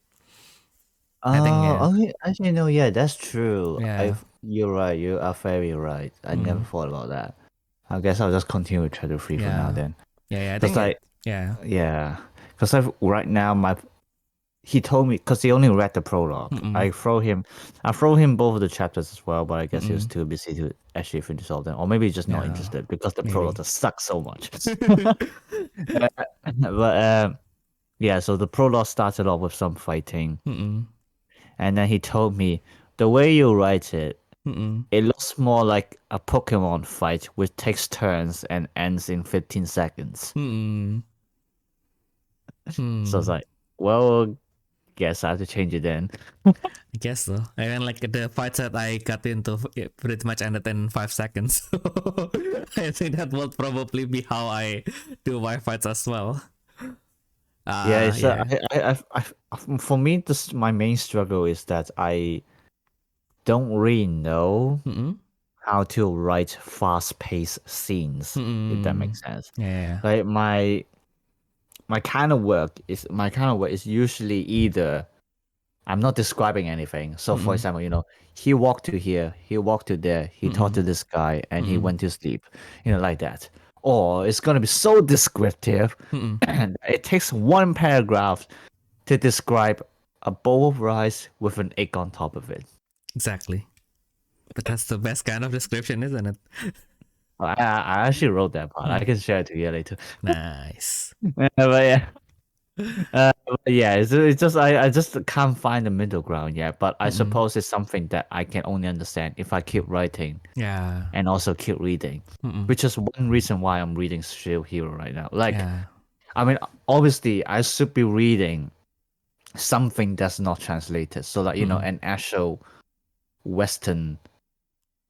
I think actually no, yeah, that's true. Yeah. You're right. You are very right. I never thought about that. I guess I'll just continue with chapter 3 for now then. I think Because right now he told me because he only read the prologue. Mm-mm. I throw him both of the chapters as well, but I guess he was Mm-mm. too busy to actually finish all of them, or maybe he's just not Yeah, interested because the maybe. prologue just sucks so much. Yeah, so the prologue started off with some fighting, Mm-mm. and then he told me the way you write it, Mm-mm. it looks more like a Pokemon fight which takes turns and ends in 15 seconds. Mm-mm. So it's like, well, guess I have to change it then. I guess so. And then like the fights that I got into pretty much ended in 5 seconds. I think that will probably be how I do my fights as well. Yeah, it's Yeah. for me, this my main struggle is that I don't really know Mm-mm. how to write fast-paced scenes, if that makes sense. Yeah. Like my kind of work is usually either I'm not describing anything. So for example, he walked to here, he walked to there, he talked to this guy, and he went to sleep, like that. Or it's gonna be so descriptive, and it takes one paragraph to describe a bowl of rice with an egg on top of it. Exactly. But that's the best kind of description, isn't it? I actually wrote that part. I can share it to you later. Nice. But yeah. Yeah, it's just I just can't find the middle ground yet. But I suppose it's something that I can only understand if I keep writing Yeah. and also keep reading, which is one reason why I'm reading Shield Hero right now. Like, Yeah. I mean, obviously, I should be reading something that's not translated, so like an actual Western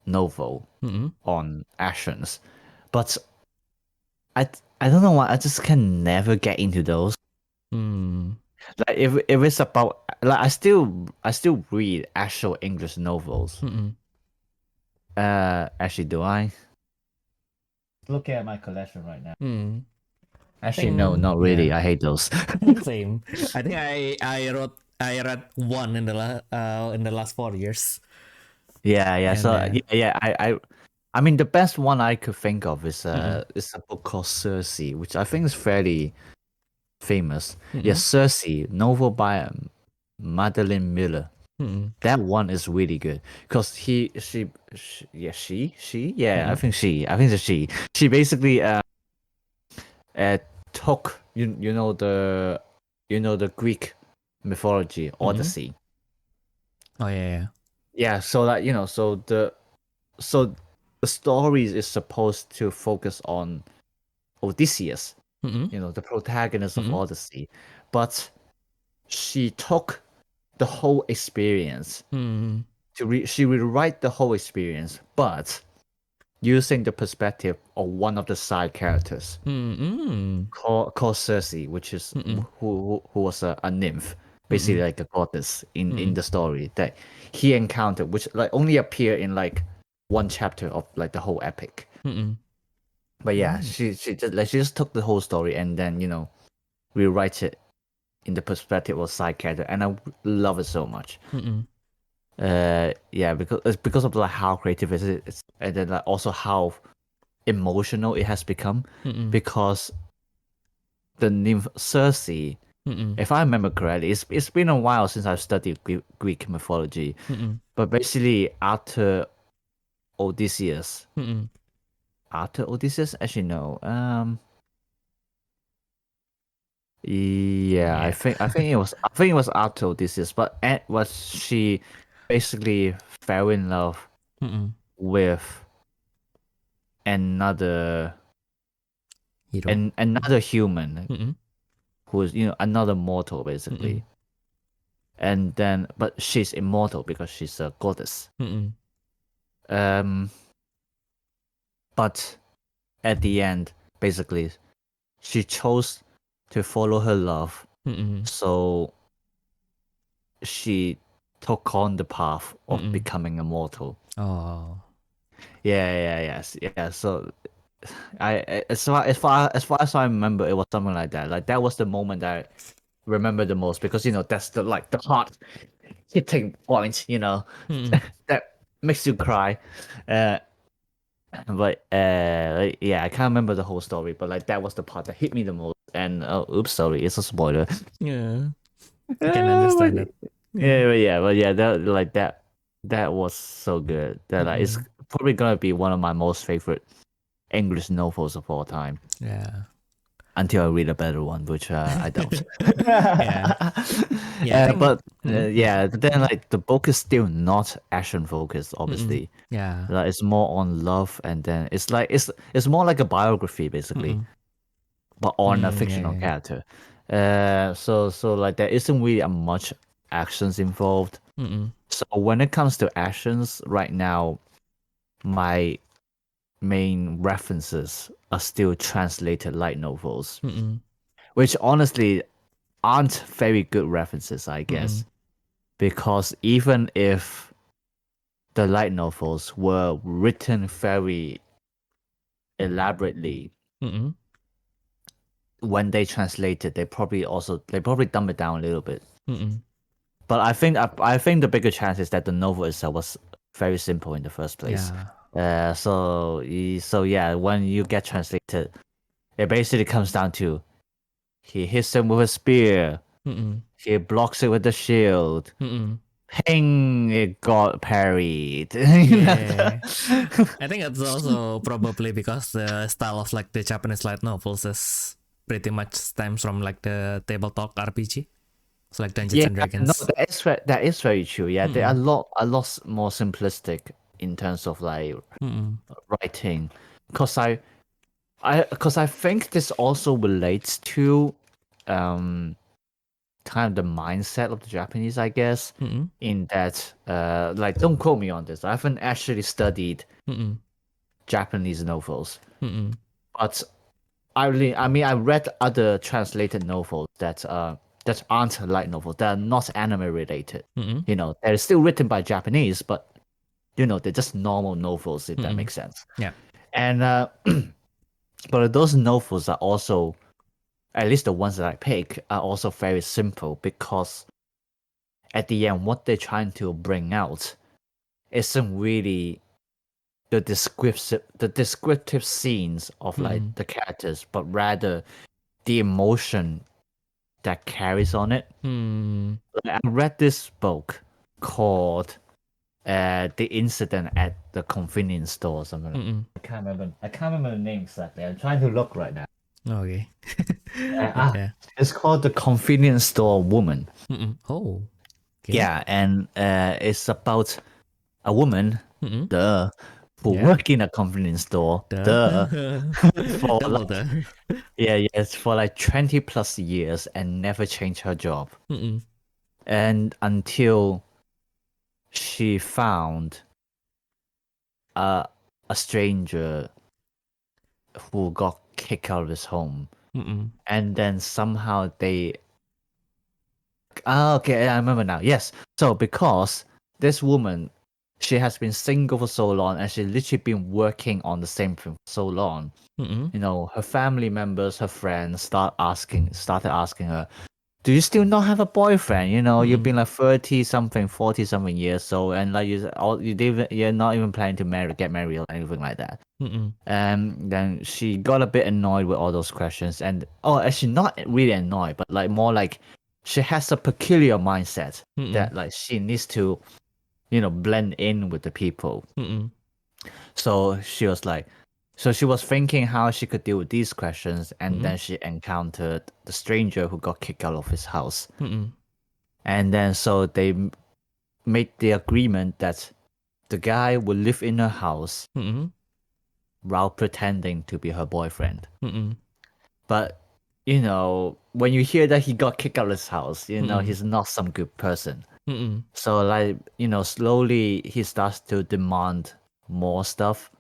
novel on actions. But I don't know why I just can never get into those. Like if it's about like I still read actual English novels. Actually, do I? Looking at my collection right now. Actually, no, not really. Yeah. I hate those. Same. I think I read one in the last 4 years. Yeah. And So then- yeah. I mean, the best one I could think of is a book called Circe, which I think is fairly famous. Yeah, Circe, novel by Madeline Miller. That one is really good because I think it's she. She basically took the Greek mythology Odyssey. Oh yeah. Yeah, so that so the story is supposed to focus on Odysseus, the protagonist of Odyssey, but she took the whole experience she rewrite the whole experience, but using the perspective of one of the side characters called Circe, which is who was a nymph, basically like a goddess in the story that he encountered, which like only appear in like one chapter of like the whole epic. But yeah, she just took the whole story and then rewrite it in the perspective of side character, and I love it so much. Yeah, because of like how creative it is, and then like also how emotional it has become. Because the nymph Circe, if I remember correctly, it's been a while since I've studied Greek mythology, but basically Odysseus, after Odysseus, actually no, yeah, I think it was after Odysseus, but was she basically fell in love with another Hero. and another human who is another mortal basically, and then but she's immortal because she's a goddess. But at the end, basically, she chose to follow her love, so she took on the path of becoming immortal. Oh. Yeah. So as far as I remember, it was something like that. Like that was the moment that I remember the most because that's the heart hitting point. That makes you cry. But yeah, I can't remember the whole story, but like that was the part that hit me the most. And oops, sorry, it's a spoiler. Yeah. I can understand that. That was so good. That like it's probably gonna be one of my most favorite English novels of all time. Yeah. Until I read a better one, which I doubt. Yeah. Yeah, I think. But then like the book is still not action focused, obviously. Yeah. Like it's more on love, and then it's more like a biography basically, but on a fictional Yeah. character. So like there isn't really a much actions involved. So when it comes to actions, right now, my main references are still translated light novels, which honestly aren't very good references, I guess, because even if the light novels were written very elaborately, when they translated, they probably dumb it down a little bit. But I think the bigger chance is that the novel itself was very simple in the first place. Yeah. So yeah, when you get translated, it basically comes down to he hits him with a spear, he blocks it with the shield, ping, it got parried. Yeah. I think it's also probably because the style of like the Japanese light novels is pretty much stems from like the tabletop RPG. It's like Dungeons Yeah, and no, Dragons. that is very true. Yeah, they are a lot more simplistic in terms of like writing, because I think this also relates to kind of the mindset of the Japanese, I guess, in that like don't quote me on this. I haven't actually studied Japanese novels, but I mean I read other translated novels that aren't light novels, that are not anime related. You know, they're still written by Japanese, but you know, they're just normal novels, if that makes sense. Yeah. And but those novels are also, at least the ones that I pick, are also very simple, because at the end, what they're trying to bring out isn't really the descriptive scenes of like the characters, but rather the emotion that carries on it. Like, I read this book called The Incident at the Convenience Store or something. I can't remember the name exactly. I'm trying to look right now. Okay. Yeah. It's called The Convenience Store Woman. Oh. Okay. Yeah, and it's about a woman, duh, who Yeah. work in a convenience store, duh, for Double like, yes, for like 20 plus years and never changed her job. And until she found a stranger who got kicked out of his home. And then somehow they. Okay, I remember now. Yes. So, because this woman, she has been single for so long, and she's literally been working on the same thing for so long. You know, her family members, her friends started asking her, do you still not have a boyfriend? You know, you've been like 30 something, 40 something years old, and like you're not even planning to get married or anything like that. And then she got a bit annoyed with all those questions, and actually not really annoyed, but like more like she has a peculiar mindset that like she needs to, you know, blend in with the people. So she was like, so she was thinking how she could deal with these questions, and then she encountered the stranger who got kicked out of his house. And then so they made the agreement that the guy would live in her house while pretending to be her boyfriend. But, you know, when you hear that he got kicked out of his house, you know, he's not some good person. So, like, you know, slowly he starts to demand more stuff,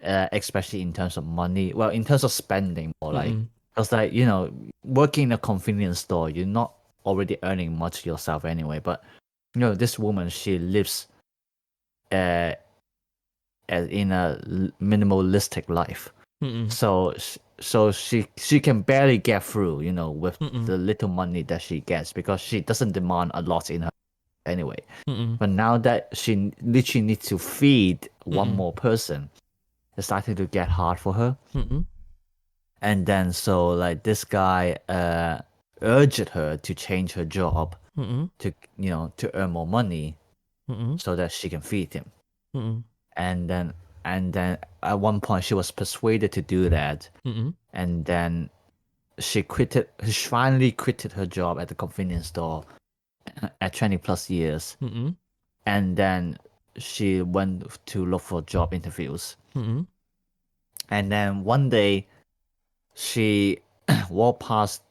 especially in terms of money. Well, in terms of spending, more like, because, like, you know, working in a convenience store, you're not already earning much yourself anyway. But, you know, this woman, she lives in a minimalistic life. So she can barely get through, you know, with the little money that she gets, because she doesn't demand a lot in her anyway. But now that she literally needs to feed one more person, it's starting to get hard for her. And then so like this guy urged her to change her job Mm-mm. to to earn more money Mm-mm. so that she can feed him. Mm-mm. And then at one point she was persuaded to do that, Mm-mm. and then she finally quitted her job at the convenience store at 20 plus years. Mm-mm. And then she went to look for job interviews. Mm-mm. And then one day she walked past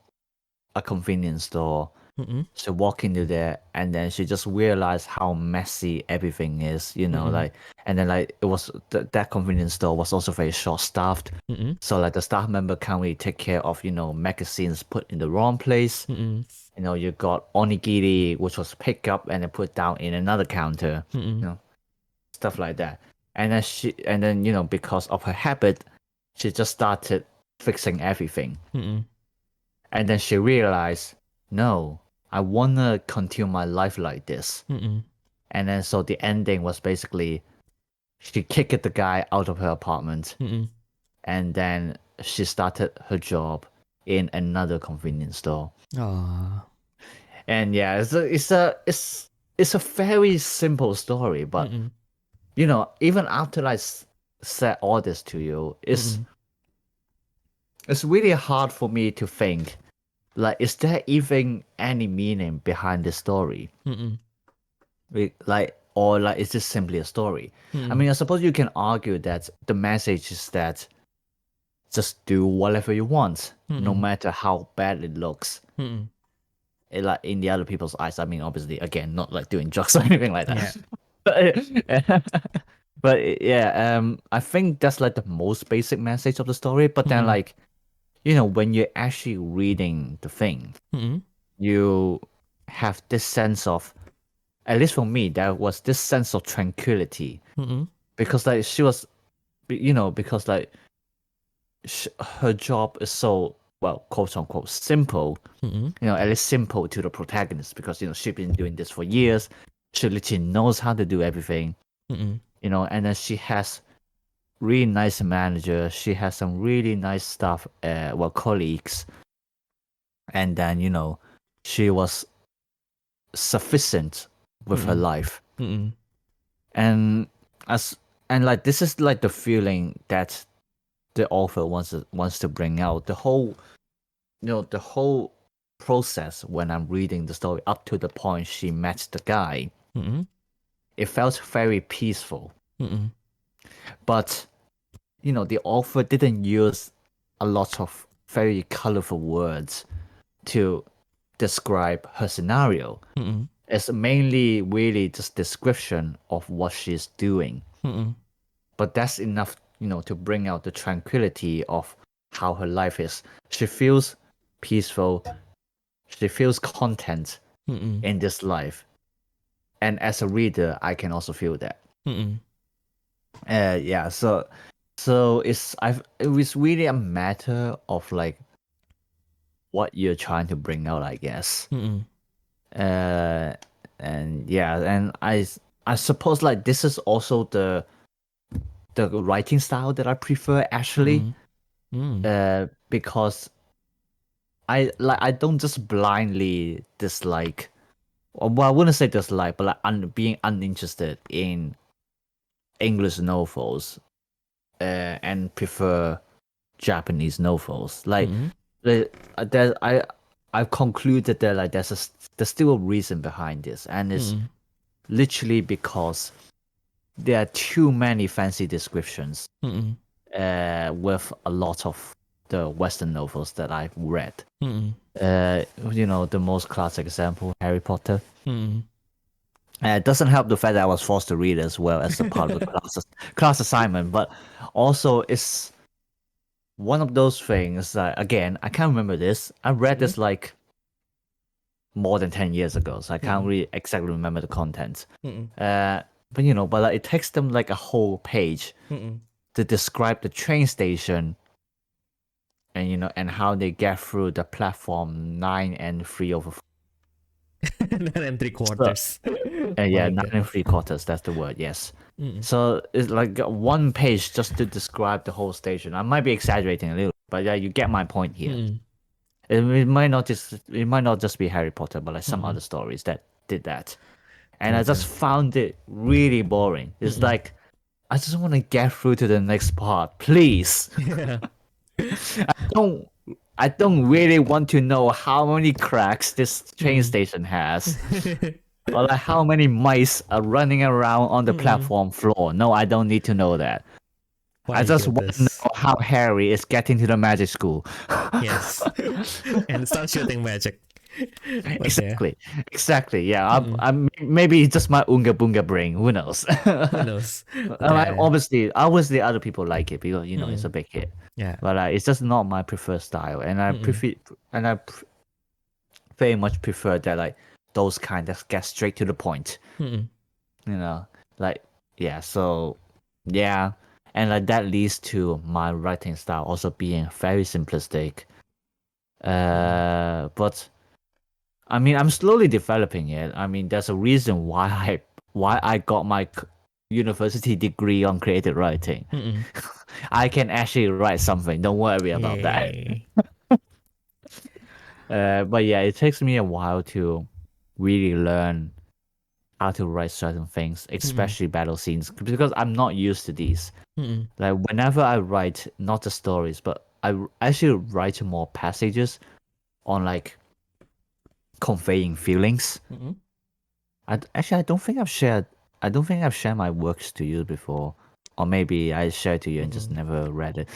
a convenience store. Mm-mm. She walked into there, and then she just realized how messy everything is, like, and then like it was that convenience store was also very short staffed. Mm-mm. So like the staff member can't really take care of, magazines put in the wrong place. Mm-mm. You got onigiri, which was picked up and then put down in another counter, Mm-mm. stuff like that. And then because of her habit, she just started fixing everything. Mm-mm. And then she realized, no, I wanna continue my life like this. Mm-mm. And then so the ending was basically she kicked the guy out of her apartment, Mm-mm. and then she started her job in another convenience store. Aw. And yeah, it's a very simple story, but Mm-mm. even after I said all this to you, Mm-mm. it's really hard for me to think, like, is there even any meaning behind the story? Mm-mm. Or is this simply a story? I mean, I suppose you can argue that the message is that just do whatever you want, no matter how bad it looks. Mm-mm. Like in the other people's eyes. I mean, obviously, again, not like doing drugs or anything like that. Yeah. But yeah, I think that's like the most basic message of the story. But then, like, when you're actually reading the thing, Mm-mm. you have this sense of, at least for me, there was this sense of tranquility. Mm-mm. Because like she was, because like her job is so, well, quote unquote, simple. Mm-mm. At least simple to the protagonist, because she's been doing this for years. She literally knows how to do everything. Mm-mm. And then she has really nice manager. She has some really nice staff, colleagues. And then she was sufficient with her life. Mm-mm. And like this is like the feeling that the author wants to bring out. The whole process when I'm reading the story up to the point she met the guy, Mm-mm. it felt very peaceful. Mm-mm. But the author didn't use a lot of very colorful words to describe her scenario. Mm-mm. It's mainly really just description of what she's doing. Mm-mm. But that's enough, to bring out the tranquility of how her life is. She feels peaceful. She feels content Mm-mm. in this life. And as a reader, I can also feel that. Mm-mm. Yeah. So it was really a matter of like what you're trying to bring out, I guess. Mm-mm. And yeah, and I suppose like this is also the writing style that I prefer, actually. Because I don't just blindly dislike, well, I wouldn't say dislike, but like being uninterested in English novels, and prefer Japanese novels. Like, I've concluded that like there's still a reason behind this, and it's literally because there are too many fancy descriptions with a lot of the Western novels that I've read. The most classic example, Harry Potter. It doesn't help the fact that I was forced to read as well as a part of the class assignment, but also it's one of those things that, again, I can't remember this. I read this like more than 10 years ago, so I can't really exactly remember the content. But like, it takes them like a whole page to describe the train station, and and how they get through the platform 9 and 3/4. 9 3/4. Yeah, 9 3/4. That's the word. Yes. So it's like one page just to describe the whole station. I might be exaggerating a little, but yeah, you get my point here. It might not just be Harry Potter, but like some other stories that did that. And I just found it really boring. It's like I just want to get through to the next part, please. Yeah. I don't really want to know how many cracks this train station has. Or like how many mice are running around on the platform floor. No, I don't need to know that. Why I you just do want to this? know how Harry is getting to the magic school. Yes. And start shooting magic. But yeah, Exactly. Yeah. Maybe it's just my Unga Bunga brain. Who knows? who knows? But yeah, Obviously, other people like it because it's a big hit. yeah. But it's just not my preferred style, and I very much prefer that like those kind that get straight to the point. Mm-mm. Like yeah. So yeah, and like that leads to my writing style also being very simplistic. But I mean, I'm slowly developing it. I mean, there's a reason why I got my university degree on creative writing. Mm-mm. I can actually write something. Don't worry about that. Yay. But yeah, it takes me a while to really learn how to write certain things, especially battle scenes, because I'm not used to these. Mm-mm. Like whenever I write, not the stories, but I actually write more passages on like conveying feelings. Mm-mm. I don't think I've shared. I don't think I've shared my works to you before, or maybe I shared to you and just never read it.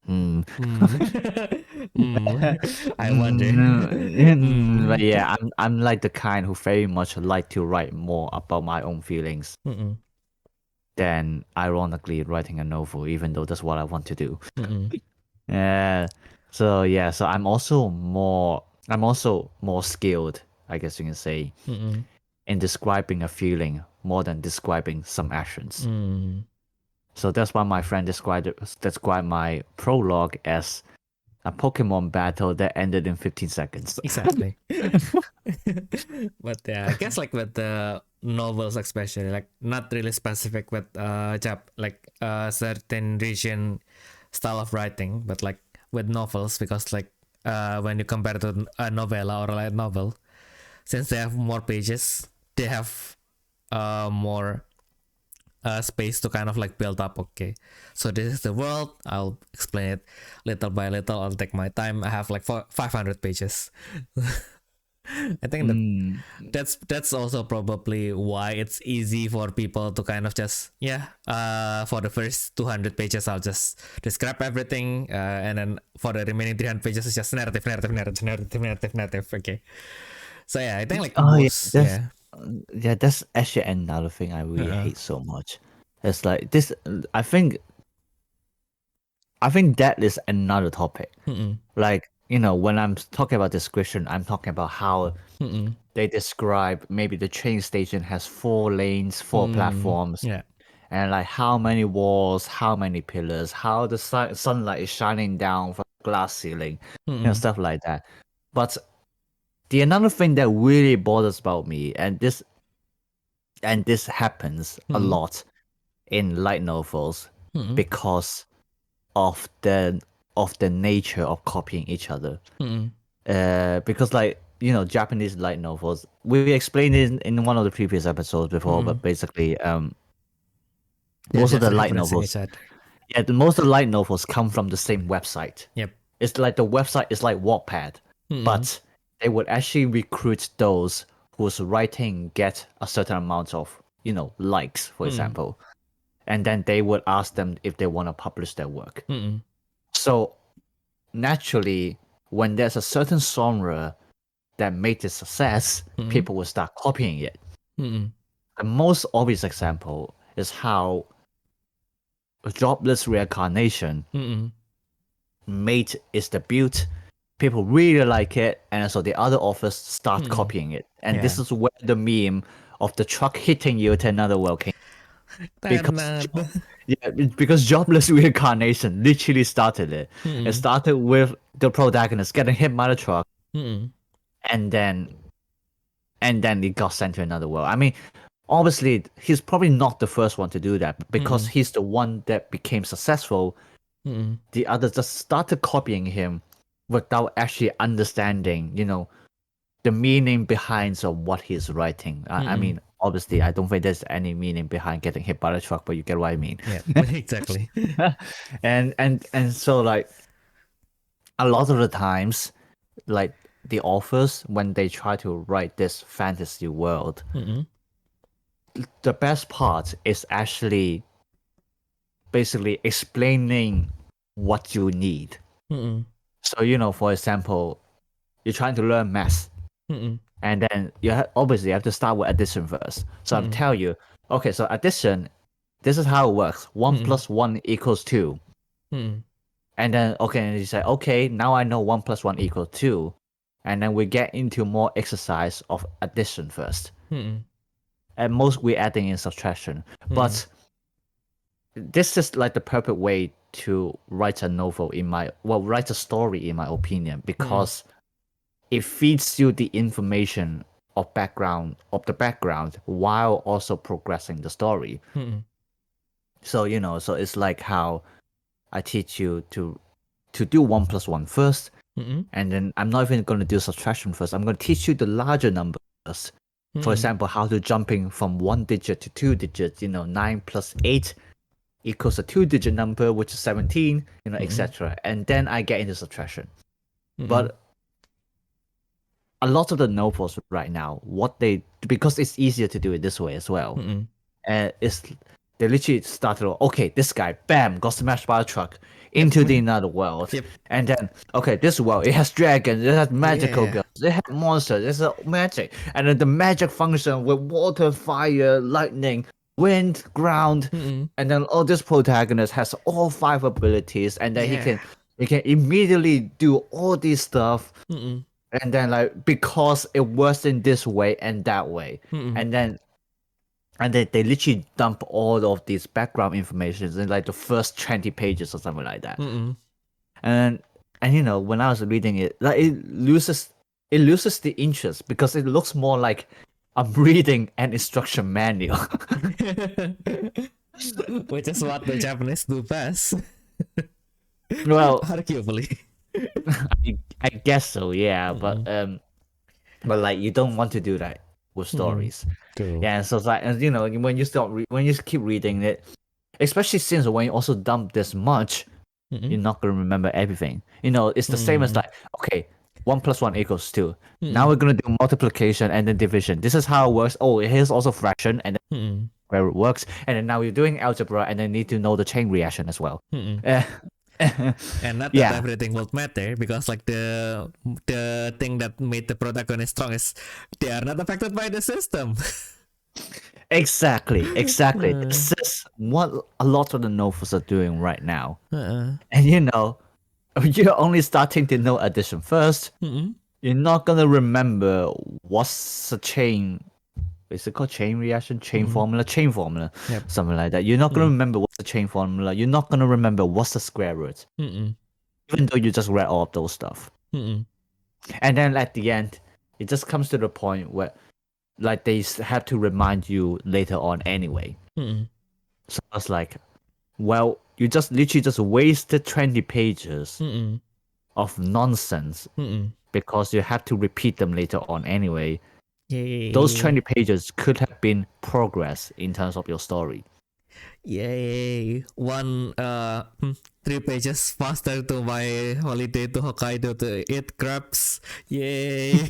I wonder. But yeah, I'm like the kind who very much like to write more about my own feelings Mm-mm. than ironically writing a novel, even though that's what I want to do. Mm-mm. So I'm also more skilled, I guess you can say, Mm-mm. in describing a feeling more than describing some actions. Mm. So that's why my friend described my prologue as a Pokemon battle that ended in 15 seconds. Exactly. But yeah, I guess like with the novels especially, like not really specific with certain region style of writing, but like with novels, because like when you compare to a novella or a light novel, since they have more pages, they have more space to kind of like build up. Okay, so this is the world, I'll explain it little by little, I'll take my time. I have like 500 pages. I think that's also probably why it's easy for people to kind of just for the first 200 pages I'll just describe everything, and then for the remaining 300 pages it's just narrative. Okay, so yeah, I think like that's actually another thing I really hate so much. It's like this. I think that is another topic. Like when I'm talking about description, I'm talking about how they describe maybe the train station has 4 lanes, 4 platforms, and like how many walls, how many pillars, how the sunlight is shining down from the glass ceiling, stuff like that. But the another thing that really bothers about me, and this happens a lot in light novels because of the nature of copying each other. Because like Japanese light novels, we explained it in one of the previous episodes before, but basically most of the light novels, most of the light novels come from the same website. Yep. It's like the website is like Wattpad, but they would actually recruit those whose writing get a certain amount of likes, for example, and then they would ask them if they want to publish their work. So naturally, when there's a certain genre that made a success, people will start copying it. The most obvious example is how Jobless Reincarnation made its debut. People really like it, and so the other authors start copying it. And this is where the meme of the truck hitting you to another world came. Because Jobless Reincarnation literally started it. It started with the protagonist getting hit by the truck, and then it got sent to another world. I mean, obviously, he's probably not the first one to do that, but because he's the one that became successful, the others just started copying him without actually understanding, the meaning behind of what he's writing. I mean, obviously, I don't think there's any meaning behind getting hit by a truck, but you get what I mean. Yeah, exactly. and so like a lot of the times, like the authors, when they try to write this fantasy world, the best part is actually basically explaining what you need. So, for example, you're trying to learn math, and then obviously you have to start with addition first. So I'll tell you, okay, so addition, this is how it works. 1 plus 1 equals 2. And then, okay, and you say, okay, now I know 1 plus 1 equals 2. And then we get into more exercise of addition first. And most we're adding in subtraction. But this is like the perfect way to write a novel write a story in my opinion, because it feeds you the information of the background while also progressing the story. So, so it's like how I teach you to do 1 plus 1 first, and then I'm not even going to do subtraction first. I'm going to teach you the larger numbers. For example, how to jumping from 1 digit to 2 digits. 9 plus 8 equals a 2-digit number, which is 17. Etc. And then I get into subtraction. But a lot of the novels right now, because it's easier to do it this way as well, they literally started, okay, this guy, bam, got smashed by a truck into the another world. And then, okay, this world, it has dragons, it has magical girls, it has monsters, it's a magic. And then the magic function with water, fire, lightning, wind, ground. And then all this protagonist has all 5 abilities, and then he can immediately do all this stuff. And then like, because it works in this way and that way. And they literally dump all of these background information in like the first 20 pages or something like that. And when I was reading it, like it loses the interest, because it looks more like I'm reading an instruction manual. Which is what the Japanese do best. Well, arguably. I guess so, yeah. But like, you don't want to do that with stories. True. Yeah, so it's like, when you keep reading it, especially since when you also dump this much, you're not gonna remember everything. It's the same as like, okay, 1 plus 1 equals 2. Now we're gonna do multiplication and then division. This is how it works. Oh, here's also fraction, and then where it works. And then now you're doing algebra, and then need to know the chain reaction as well. And not that everything will matter, because like the thing that made the protagonist strong is they are not affected by the system. Exactly. This is what a lot of the novels are doing right now. And you're only starting to know addition first. You're not gonna remember what's a chain. Is it called chain reaction? Chain formula? Chain formula. Something like that. You're not going to remember what's the chain formula. You're not going to remember what's the square root. Even though you just read all of those stuff. And then at the end, it just comes to the point where like they have to remind you later on anyway. So I was like, well, you just literally just wasted 20 pages of nonsense because you have to repeat them later on anyway. Those 20 pages could have been progress in terms of your story. Yay! 3 pages faster to my holiday to Hokkaido to eat crabs. Yay!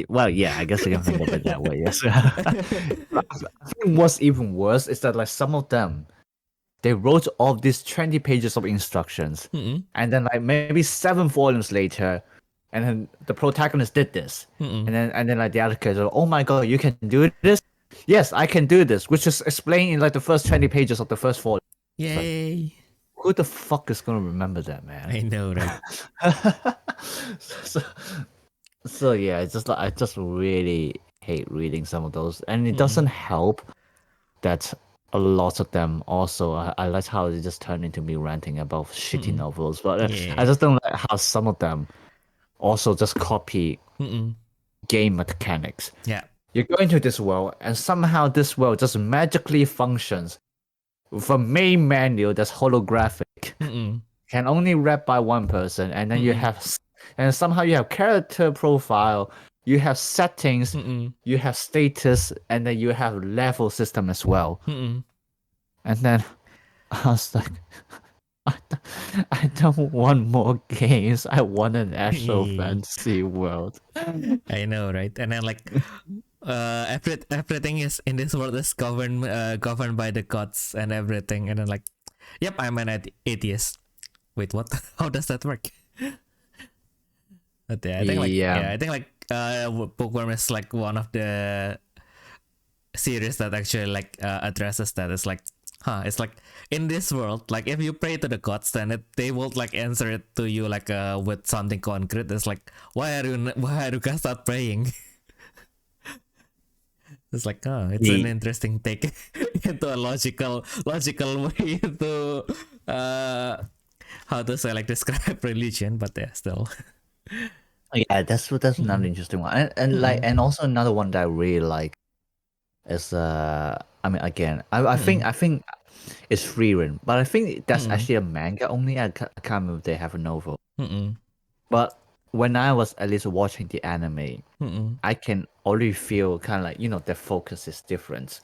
Well, yeah, I guess you can think of it that way, yes. I think what's even worse is that like some of them, they wrote all these 20 pages of instructions, and then like maybe 7 volumes later, and then the protagonist did this, and then like the other character, oh my god, you can do this? Yes, I can do this, which is explained in like the first 20 pages of the first volume. Yay! Like, who the fuck is gonna remember that, man? I know, right? So yeah, it's just like I just really hate reading some of those, and it doesn't help that a lot of them also. I like how they just turn into me ranting about shitty novels, but I just don't like how some of them also just copy game mechanics. Yeah. You go into this world, and somehow this world just magically functions with a main menu that's holographic. can only read by one person, and then you have, and somehow you have character profile, you have settings, you have status, and then you have level system as well. And then I was like, I don't want more games. I want an actual fantasy world. I know, right? And then like everything is in this world is governed by the gods and everything. And then like, yep, I'm an atheist. Wait, what? How does that work? But yeah, I think Bookworm is like one of the series that actually like addresses that. It's like, it's like in this world, like if you pray to the gods, then they will like answer it to you like with something concrete. It's like, why are you guys not praying? It's like, it's an interesting take into a logical way to how to say, like, describe religion, but yeah, still. Yeah, that's another interesting one, and like, and also another one that I really like is I mean, again, I think it's free written, but I think that's actually a manga only. I can't remember if they have a novel. But when I was at least watching the anime, I can already feel kind of like, the focus is different.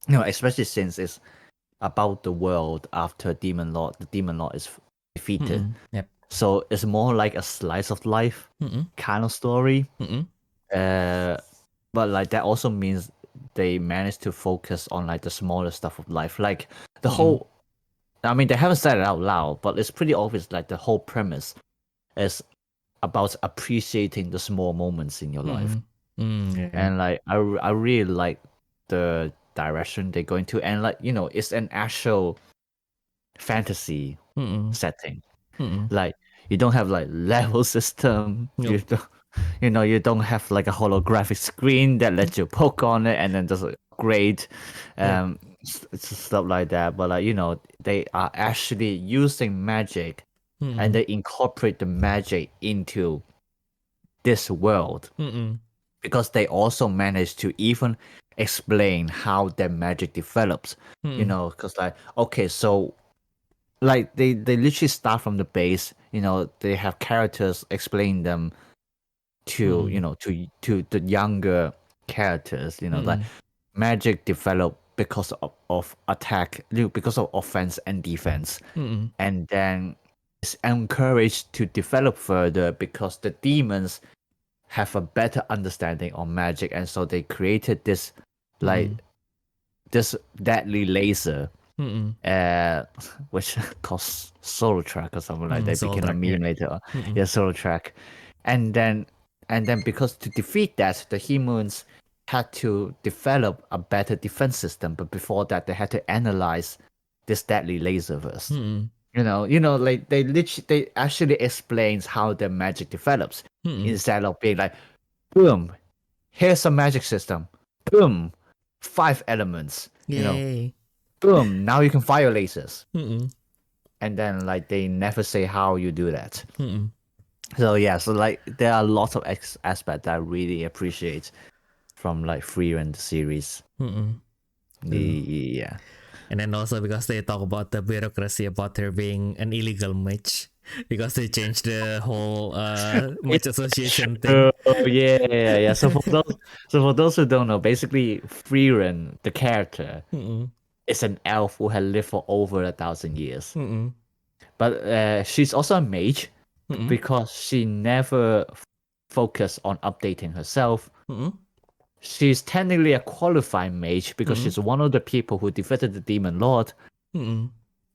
Especially since it's about the world after Demon Lord. The Demon Lord is defeated. Yep. So it's more like a slice of life kind of story. But like that also means they managed to focus on like the smaller stuff of life, like the whole. I mean, they haven't said it out loud, but it's pretty obvious. Like the whole premise is about appreciating the small moments in your life, and like I really like the direction they're going to, and like it's an actual fantasy setting. Like you don't have like level system. You don't have like a holographic screen that lets you poke on it and then just upgrade, stuff like that. But like they are actually using magic, and they incorporate the magic into this world, because they also manage to even explain how their magic develops. Because like, okay, so like they literally start from the base. They have characters explain them to to the younger characters. Like magic develop because of attack, because of offense and defense, and then it's encouraged to develop further because the demons have a better understanding of magic, and so they created this like this deadly laser, which calls Solo Track or something like that. Became a meme later. Solo Track, and then because to defeat that, the He-Moons had to develop a better defense system. But before that, they had to analyze this deadly laser first. Like they actually explains how the magic develops, instead of being like, boom, here's a magic system, boom, 5 elements, boom, now you can fire lasers, and then like they never say how you do that. So yeah, so like there are lots of aspects that I really appreciate from like Free Run series. Yeah. And then also because they talk about the bureaucracy about there being an illegal match, because they changed the whole match association thing. Yeah. So for those who don't know, basically Freeran, the character, is an elf who had lived for over 1,000 years. But she's also a mage, because she never focused on updating herself. She's technically a qualified mage because she's one of the people who defeated the Demon Lord.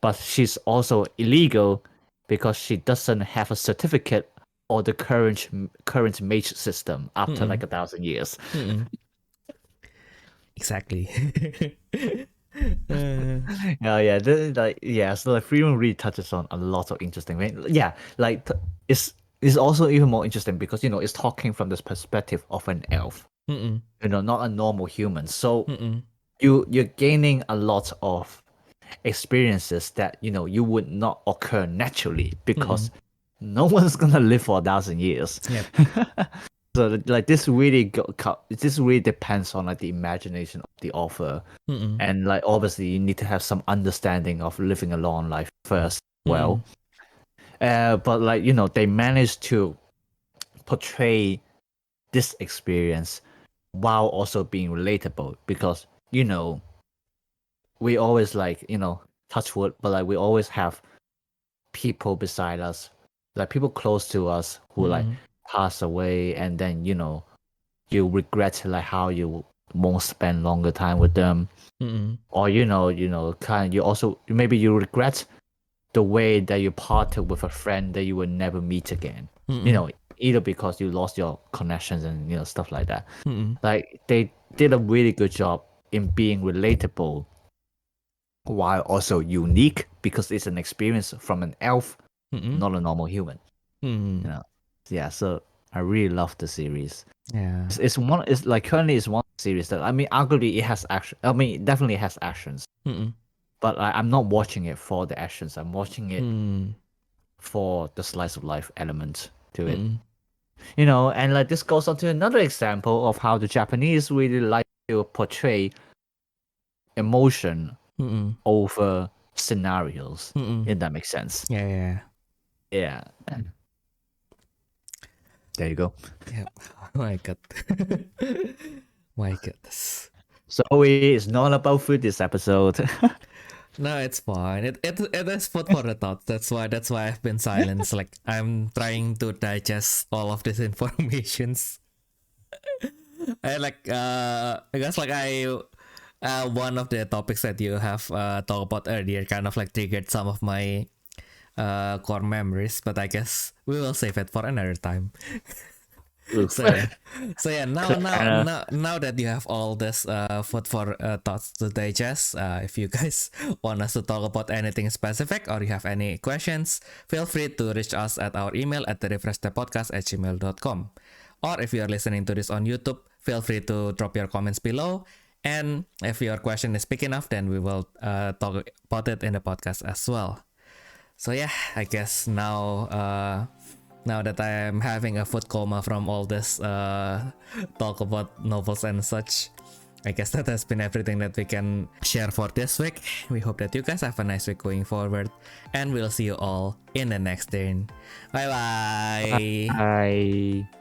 But she's also illegal because she doesn't have a certificate or the current mage system after like 1,000 years. Exactly. So like Freeman really touches on a lot of interesting things. Yeah, like it's also even more interesting because it's talking from this perspective of an elf. Not a normal human. So you're gaining a lot of experiences that you would not occur naturally, because no one's gonna live for 1,000 years. So like this really depends on like the imagination of the author, and like obviously you need to have some understanding of living a long life first well. But like, you know, they managed to portray this experience while also being relatable, because, you know, we always, like, you know, touch wood, but like we always have people beside us, like people close to us who like pass away, and then, you know, you regret like how you won't spend longer time with them. Or you know, kind of, you also maybe you regret the way that you parted with a friend that you will never meet again. You know, either because you lost your connections and, you know, stuff like that. Like they did a really good job in being relatable while also unique, because it's an experience from an elf, not a normal human. You know, yeah. So I really love the series. Yeah. It's one. It's like currently it's one series that, I mean, arguably it has action. I mean, it definitely has actions. But I'm not watching it for the actions. I'm watching it for the slice of life element to it. You know, and like this goes on to another example of how the Japanese really like to portray emotion over scenarios. If that makes sense. Yeah. Yeah. There you go. Yep. Oh my god. My goodness. So it's not about food this episode. No, it's fine. It is food for the thought. That's why I've been silenced. Like I'm trying to digest all of these informations. I like I guess like one of the topics that you have talked about earlier kind of like triggered some of my core memories, but I guess we will save it for another time. So yeah, now that you have all this food for thoughts to digest, if you guys want us to talk about anything specific or you have any questions, feel free to reach us at our email at therefreshsteppodcast@gmail.com. Or if you are listening to this on YouTube, feel free to drop your comments below. And if your question is big enough, then we will talk about it in the podcast as well. So yeah, I guess now that I am having a food coma from all this talk about novels and such, I guess that has been everything that we can share for this week. We hope that you guys have a nice week going forward, and we'll see you all in the next turn. Bye bye. Bye.